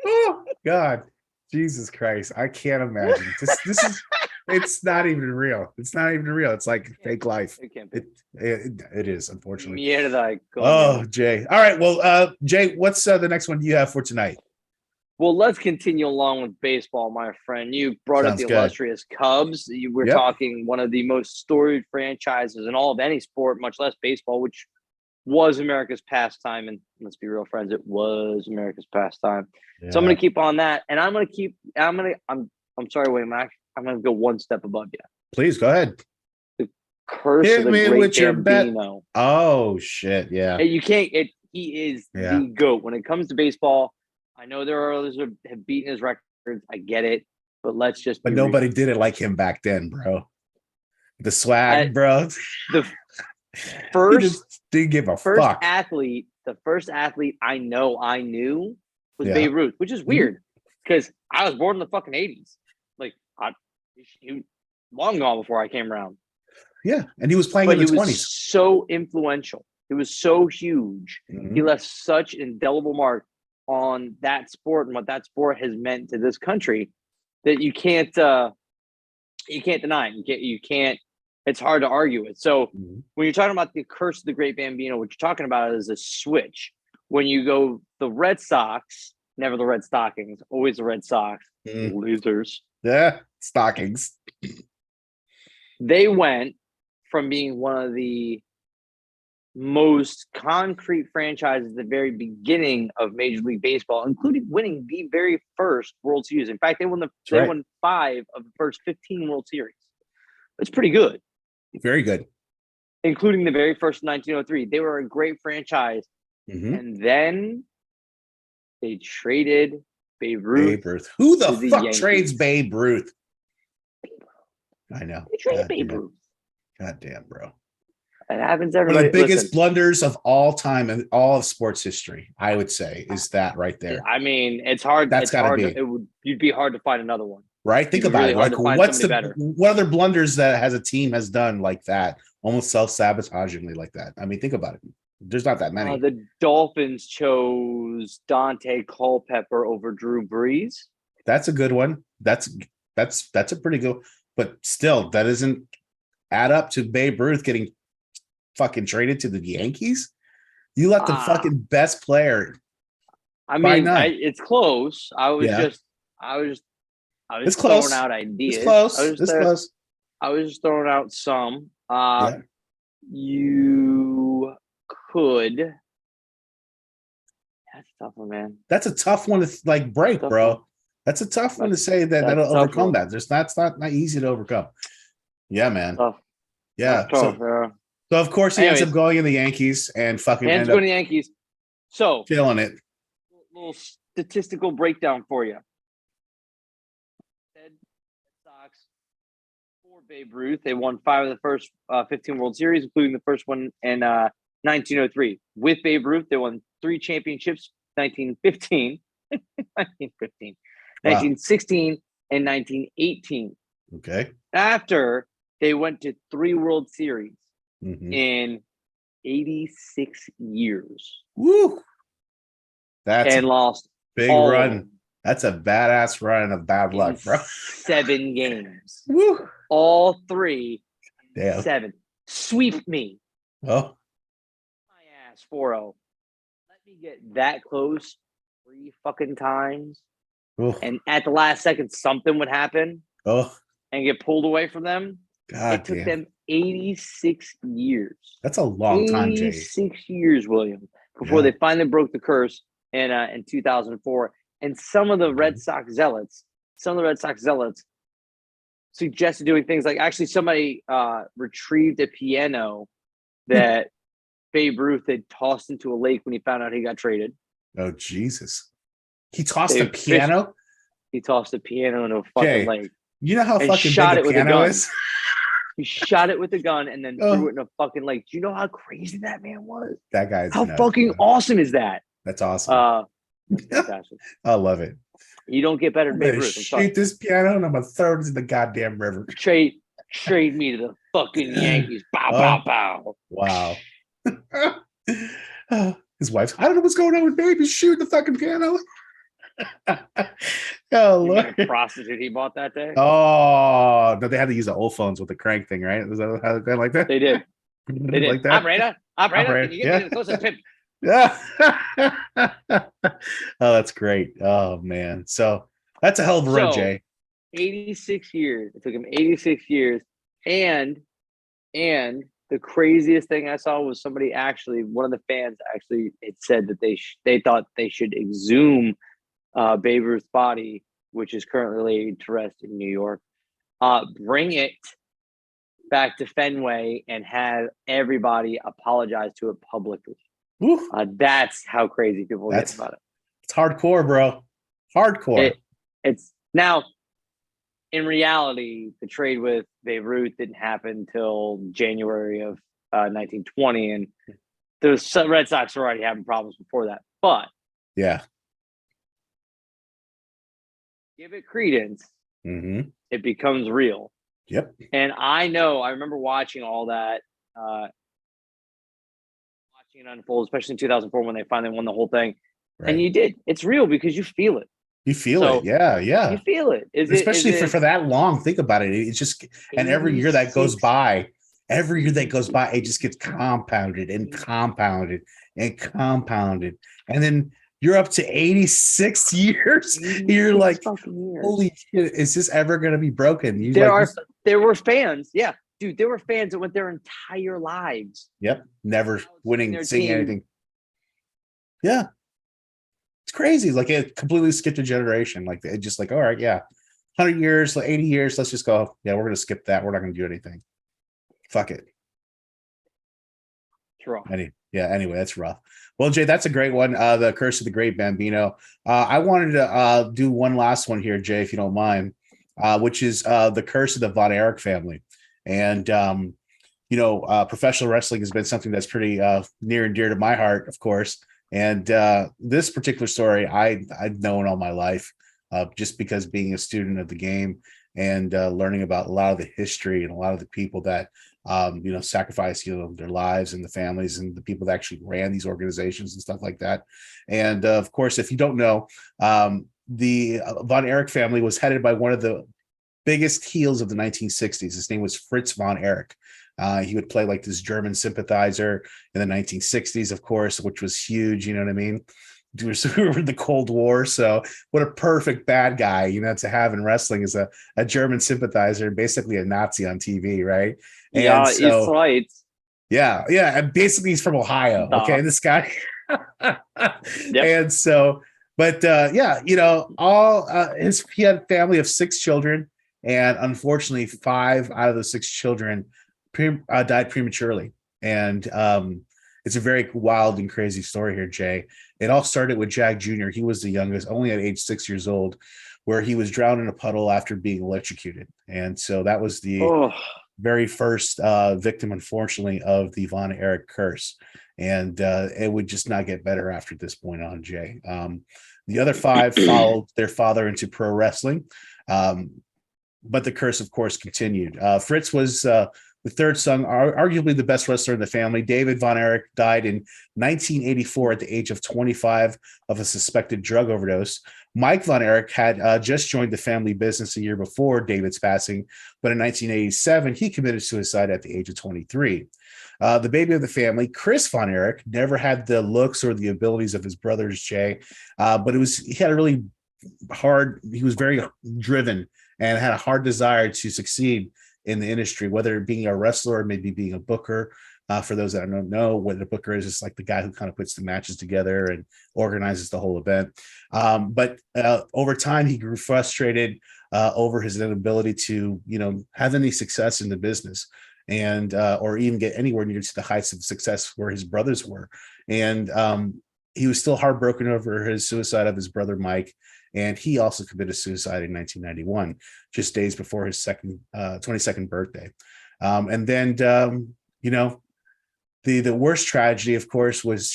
Oh God, Jesus Christ! I can't imagine. This is. It's not even real. It's not even real. It's like fake life. It can't be. It is, unfortunately. Jay. All right. Well, Jay, what's the next one you have for tonight? Well, let's continue along with baseball, my friend. You brought up the illustrious Cubs. You were talking one of the most storied franchises in all of any sport, much less baseball, which was America's pastime. And let's be real, friends, it was America's pastime. Yeah. So I'm going to keep on that. And I'm sorry, Wayne Mac. I'm going to go one step above you. Please go ahead. The Curse of the Great Bambino. Oh, shit. Yeah. You can't. He is the GOAT. When it comes to baseball, I know there are others who have beaten his records. I get it. But let's just. But nobody did it like him back then, bro. The swag, bro. The first. He just didn't give a fuck. The first athlete I knew was Babe Ruth, which is weird because I was born in the fucking 80s. He was long gone before I came around. Yeah, and he was playing in the 20s. He was so influential. He was so huge. Mm-hmm. He left such an indelible mark on that sport and what that sport has meant to this country that you can't deny it. You can't. It's hard to argue it. So when you're talking about the Curse of the Great Bambino, what you're talking about is a switch. When you go the Red Sox, never the Red Stockings, always the Red Sox, losers. Yeah, stockings. They went from being one of the most concrete franchises at the very beginning of Major League Baseball, including winning the very first World Series. In fact, they won 5 of the first 15 World Series. That's pretty good. Very good. Including the very first 1903. They were a great franchise. Mm-hmm. And then they traded Babe Ruth. Who the fuck Yankees. Trades Babe Ruth? I know. They traded Babe Ruth. God damn, bro. It happens One of everybody. the biggest Listen, blunders of all time in all of sports history, I would say, is that right there. I mean, it's hard. That's It's gotta hard. be. You'd be hard to find another one. Right? Think It'd be about really it. hard Like, to find what's somebody better. what other blunders that has a team has done like that, almost self-sabotagingly like that? I mean, think about it. There's not that many. The Dolphins chose Dante Culpepper over Drew Brees. That's a good one. That's a pretty good, but still, that doesn't add up to Babe Ruth getting fucking traded to the Yankees. You let the fucking best player. I mean, it's close. I was It's throwing close. out ideas. It's close. It's close. I was just throwing out some. Yeah. You could. That's a tough one, man. That's a tough one to like break, Tough bro. one. That's a tough one to say that'll a tough overcome one. that. That's not easy to overcome. Yeah, man. Tough. Yeah. That's tough, yeah. So of course he ends Anyways. up going in the Yankees and fucking Hands end going up to the Yankees. So, killing it. little statistical breakdown for you. Red Sox for Babe Ruth. They won 5 of the first 15 World Series, including the first one in 1903. With Babe Ruth, they won 3 championships: 1915, 1915, Wow. 1916, and 1918. Okay. After they went to 3 World Series Mhm. in 86 years Woo. That's and a lost big all of run. them That's a badass run of bad in luck, bro. 7 games. Woo. All 3, Damn. 7. Sweep me. Oh. My ass 4-0. Let me get that close 3 fucking times. Oh. And at the last second, something would happen Oh. and get pulled away from them. God It took damn. them 86 years. That's a long time, Jay. 86 years, William, before Yeah. they finally broke the curse in 2004. And some of the Red Sox zealots suggested doing things like actually somebody retrieved a piano that Babe Ruth had tossed into a lake when he found out he got traded. Oh, Jesus. He tossed They the piano? He tossed the piano into a fucking Jay, lake. you know how And fucking shot big it a with a piano gun. is? He shot it with a gun and then Oh. threw it in a fucking lake. Do you know how crazy that man was? That guy's How nuts, fucking bro. awesome is that? That's awesome. That's fantastic. I love it. You don't get better I'm than Babe gonna Ruth. I'm sorry. shoot this piano and I'm gonna throw it into the goddamn river. Trade me to the fucking Yankees. Bow, Oh. bow, bow. Wow. His wife's, I don't know what's going on with baby. Shoot the fucking piano. Oh, You mean Lord. a prostitute he bought that day? Oh, no, they had to use the old phones with the crank thing, right? Was that how it went like that? They did. They did. Like that? Operator, Operator, can you get yeah. me to the closest pimp? Yeah. Oh, that's great. Oh, man. So that's a hell of a run, So, Jay. 86 years. It took him 86 years. And the craziest thing I saw was somebody actually, one of the fans actually, it said that they thought they should exhume Babe Ruth's body, which is currently laid to rest in New York. Bring it back to Fenway and have everybody apologize to it publicly. Woo. That's how crazy people get about it. It's hardcore, bro. Hardcore. It's now, in reality, the trade with Babe Ruth didn't happen until January of 1920, and the Red Sox were already having problems before that. But Yeah. give it credence, Mm-hmm. it becomes real. Yep. And I remember watching all that, watching it unfold, especially in 2004 when they finally won the whole thing. Right. And you did. It's real because you feel it. You feel So, it. Yeah. Yeah. You feel it. Especially for that long. Think about it. It's just, and every year that goes by, it just gets compounded and compounded and compounded. And then you're up to 86 years. You're like, holy shit, is this ever going to be broken? There were fans. Yeah. Dude, there were fans that went their entire lives. Yep. Never winning, seeing team. anything. Yeah. It's crazy. Like it completely skipped a generation. Like it just like, all right, yeah. 100 years, 80 years. Let's just go. Yeah, we're going to skip that. We're not going to do anything. Fuck it. It's rough. Anyway, that's rough. Well, Jay, that's a great one. The Curse of the Great Bambino. I wanted to do one last one here, Jay, if you don't mind, which is the Curse of the Von Erich family. And professional wrestling has been something that's pretty near and dear to my heart, of course. And this particular story, I've known all my life, just because being a student of the game and learning about a lot of the history and a lot of the people that sacrifice their lives and the families and the people that actually ran these organizations and stuff like that. And of course, if you don't know, the Von Erich family was headed by one of the biggest heels of the 1960s. His name was Fritz von Erich. He would play like this German sympathizer in the 1960s, of course, which was huge. You know what I mean? We were in the Cold War, so what a perfect bad guy, to have in wrestling is a German sympathizer, basically a Nazi on TV, right? And yeah, so, it's right. Yeah, and basically he's from Ohio. Okay, this guy. And so, but he had a family of 6 children, and unfortunately, 5 out of those 6 children died prematurely. And it's a very wild and crazy story here, Jay. It all started with Jack Jr. He was the youngest, only at age 6 years old, where he was drowned in a puddle after being electrocuted. And so that was the very first victim, unfortunately, of the Von Erich curse. And it would just not get better after this point on, Jay. The other 5 followed their father into pro wrestling. But the curse, of course, continued. Fritz was the third son, arguably the best wrestler in the family. David Von Erich died in 1984 at the age of 25 of a suspected drug overdose. Mike Von Erich had just joined the family business a year before David's passing, but in 1987, he committed suicide at the age of 23. The baby of the family, Chris Von Erich, never had the looks or the abilities of his brothers, Jay, but he had a really he was very driven and had a hard desire to succeed in the industry, whether it being a wrestler or maybe being a booker. For those that don't know what a booker is, it's like the guy who kind of puts the matches together and organizes the whole event. But over time, he grew frustrated over his inability to, have any success in the business and or even get anywhere near to the heights of success where his brothers were. And he was still heartbroken over his suicide of his brother Mike. And he also committed suicide in 1991, just days before his 22nd birthday. And then, the worst tragedy, of course, was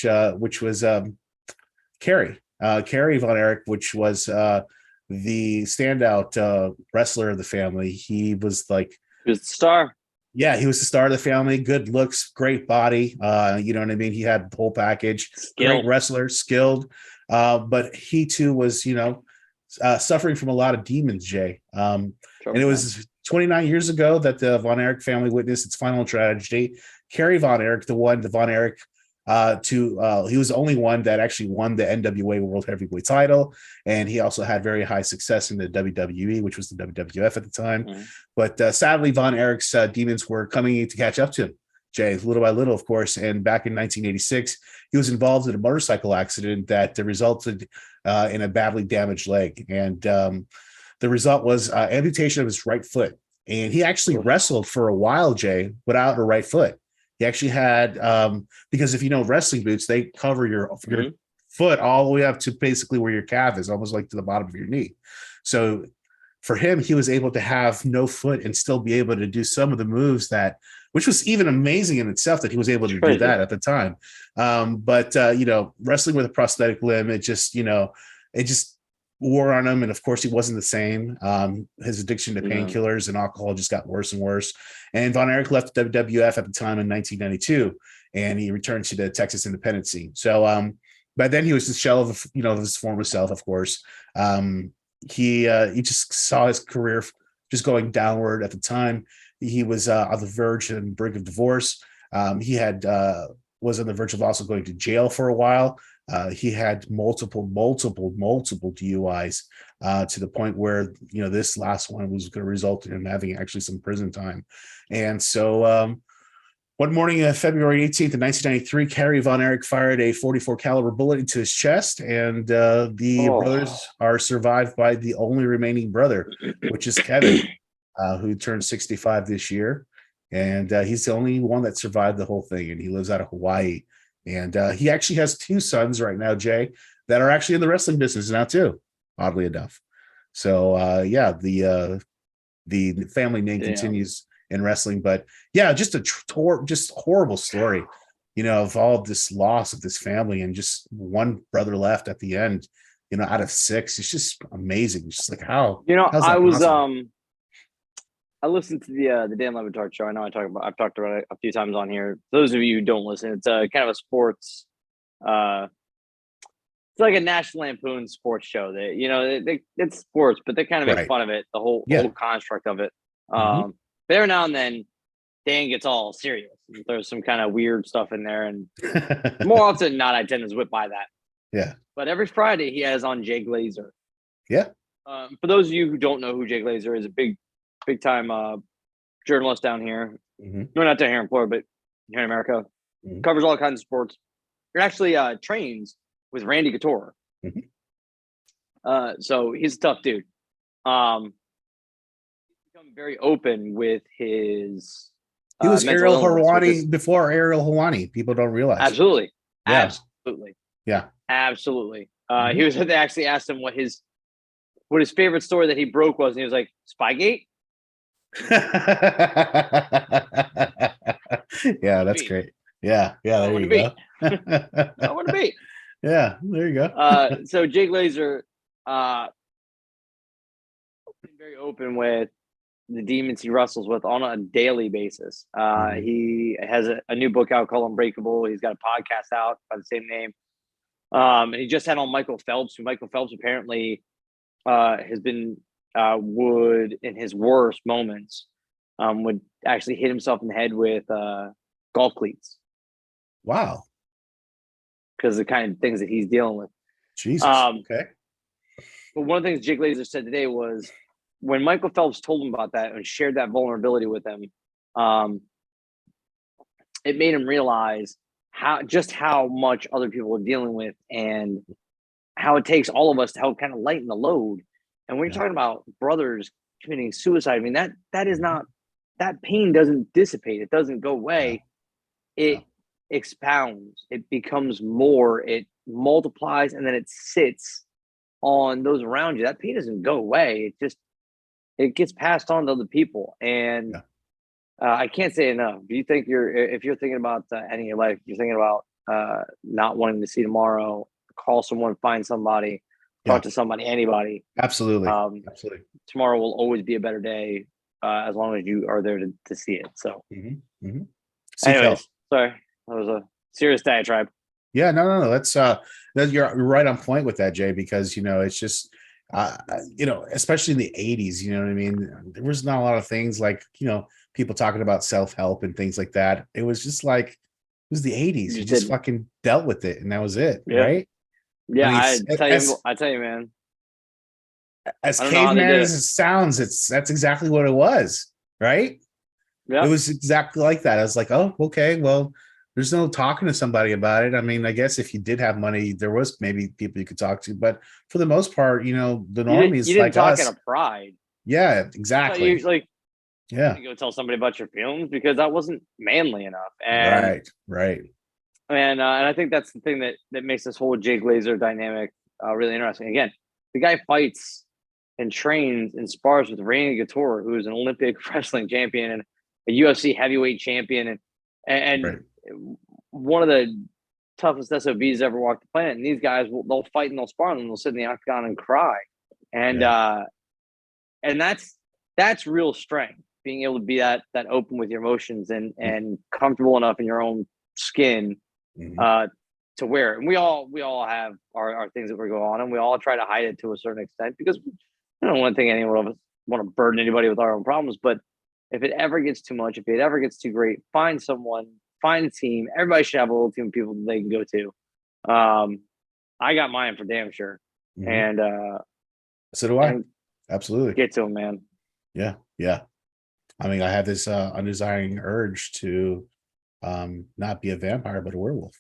Carrie Von Erich, which was the standout wrestler of the family. He was the star. Yeah, he was the star of the family. Good looks, great body. You know what I mean? He had the whole package. Great wrestler, skilled. But he too was, suffering from a lot of demons, Jay. And it was 29 years ago that the Von Erich family witnessed its final tragedy. Kerry Von Erich, the Von Erich, he was the only one that actually won the NWA World Heavyweight title, and he also had very high success in the WWE, which was the WWF at the time. But sadly, Von Erich's demons were coming to catch up to him, Jay, little by little, of course. And back in 1986, he was involved in a motorcycle accident that resulted in a badly damaged leg, and the result was amputation of his right foot. And he actually wrestled for a while, Jay, without a right foot. He actually had, because if you know wrestling boots, they cover your foot all the way up to basically where your calf is, almost like to the bottom of your knee. So for him, he was able to have no foot and still be able to do some of the moves which was even amazing in itself that he was able to do that at the time. But wrestling with a prosthetic limb, it just wore on him. And of course, he wasn't the same. His addiction to painkillers and alcohol just got worse and worse. And Von Erich left WWF at the time in 1992, and he returned to the Texas independent scene. So by then he was the shell of his former self, of course. He just saw his career just going downward at the time. He was on the verge and brink of divorce. He was on the verge of also going to jail for a while. He had multiple DUIs to the point where, this last one was going to result in him having actually some prison time. And so one morning, February 18th of 1993, Kerry Von Erich fired a .44 caliber bullet into his chest, and the brothers are survived by the only remaining brother, which is Kevin, who turned 65 this year. And he's the only one that survived the whole thing, and he lives out of Hawaii. And he actually has 2 sons right now, Jay, that are actually in the wrestling business now too, oddly enough. So the family name continues in wrestling. But yeah, just just horrible story, of all this loss of this family, and just one brother left at the end, out of 6. It's just amazing. It's just like how's that possible? I listened to the Dan Levitard show. I know I've talked about it a few times on here. Those of you who don't listen, it's a kind of a sports, it's like a National Lampoon sports show. It's sports, but they kind of make fun of it, the whole construct of it. But every now and then, Dan gets all serious. There's some kind of weird stuff in there, and more often than not, I tend to whip by that. Yeah. But every Friday, he has on Jay Glazer. Yeah. For those of you who don't know who Jay Glazer is, a big time journalist down here. No, not down here in Florida, but here in America. Covers all kinds of sports. He actually trains with Randy Couture. So he's a tough dude. He's become very open with his. He was Ariel Helwani before Ariel Helwani. People don't realize. Absolutely. Yeah. Absolutely. Yeah. Absolutely. They actually asked him what his favorite story that he broke was, and he was like, Spygate. Yeah, that's great. Yeah, there you go. I want to be. Yeah, there you go. So Jay Glazer been very open with the demons he wrestles with on a daily basis. He has a new book out called Unbreakable. He's got a podcast out by the same name. And he just had on Michael Phelps, who Michael Phelps apparently has been would in his worst moments would actually hit himself in the head with golf cleats. Wow. Because the kind of things that he's dealing with. Jesus. Okay. But one of the things Jake Glazer said today was when Michael Phelps told him about that and shared that vulnerability with him, it made him realize how much other people are dealing with and how it takes all of us to help kind of lighten the load. And when you're talking about brothers committing suicide, I mean, that is not, that pain doesn't dissipate. It doesn't go away. It expounds. It becomes more. It multiplies, and then it sits on those around you. That pain doesn't go away. It gets passed on to other people. And I can't say enough. Do you think if you're thinking about ending your life, you're thinking about not wanting to see tomorrow, call someone, find somebody, talk to somebody, anybody. Absolutely. Absolutely. Tomorrow will always be a better day as long as you are there to see it. So, anyways, sorry, that was a serious diatribe. Yeah, no. That's you're right on point with that, Jay, because it's just especially in the 80s, you know what I mean? There was not a lot of things like, people talking about self-help and things like that. It was just like, it was the 80s. You just fucking dealt with it, and that was it, right? Yeah, I tell you, man. As caveman as it sounds, that's exactly what it was, right? Yeah, it was exactly like that. I was like, oh, okay, well, there's no talking to somebody about it. I mean, I guess if you did have money, there was maybe people you could talk to, but for the most part, the normies you didn't like talk us. out of pride. Yeah, exactly. You go tell somebody about your feelings because that wasn't manly enough. And, right. And I think that's the thing that makes this whole Jay Glazer dynamic really interesting. Again, the guy fights and trains and spars with Randy Couture, who is an Olympic wrestling champion and a UFC heavyweight champion, and one of the toughest SOBs ever walked the planet. And these guys they'll fight and they'll spar and they'll sit in the octagon and cry, and that's real strength. Being able to be that open with your emotions and comfortable enough in your own skin to wear it. And we all have our things that we go on, and we all try to hide it to a certain extent because I don't want to think anyone of us want to burden anybody with our own problems. But if it ever gets too much, if it ever gets too great, find a team. Everybody should have a little team of people that they can go to. I got mine for damn sure. And so do I. Absolutely. Get to them, man. Yeah. I mean, I have this undesiring urge to not be a vampire, but a werewolf.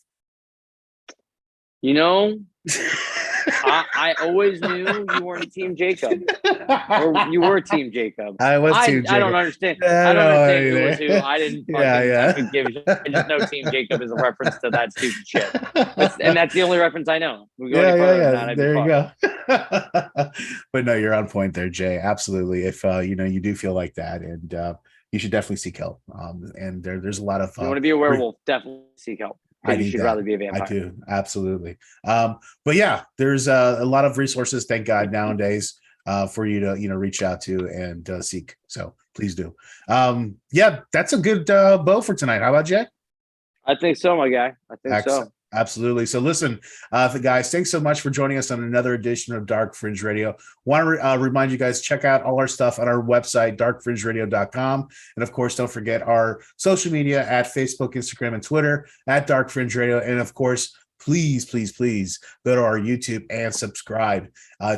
I always knew you weren't Team Jacob, or you were Team Jacob. I was Team I don't Jacob. understand. Yeah, I don't no, understand who was who. I didn't fucking. Yeah. I could give. I just know Team Jacob is a reference to that stupid shit, and that's the only reference I know. We go any further than that, I'd be There you fucked. go. But no, you're on point there, Jay. Absolutely. If you do feel like that, and you should definitely seek help. And there's a lot of. If you want to be a werewolf, definitely seek help. I You need should that. rather be a vampire. I do, absolutely. But yeah, there's a lot of resources, thank God, nowadays for you to reach out to and seek. So please do. Yeah, that's a good bow for tonight. How about Jay? I think so, my guy. I think so. Absolutely. So listen, guys, thanks so much for joining us on another edition of Dark Fringe Radio. Want to remind you guys, check out all our stuff on our website, darkfringeradio.com. And of course, don't forget our social media at Facebook, Instagram, and Twitter at Dark Fringe Radio. And of course, please go to our YouTube and subscribe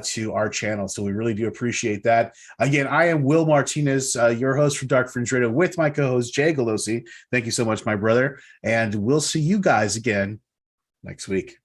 to our channel. So we really do appreciate that. Again, I am Will Martinez, your host for Dark Fringe Radio, with my co-host Jay Galosi. Thank you so much, my brother. And we'll see you guys again next week.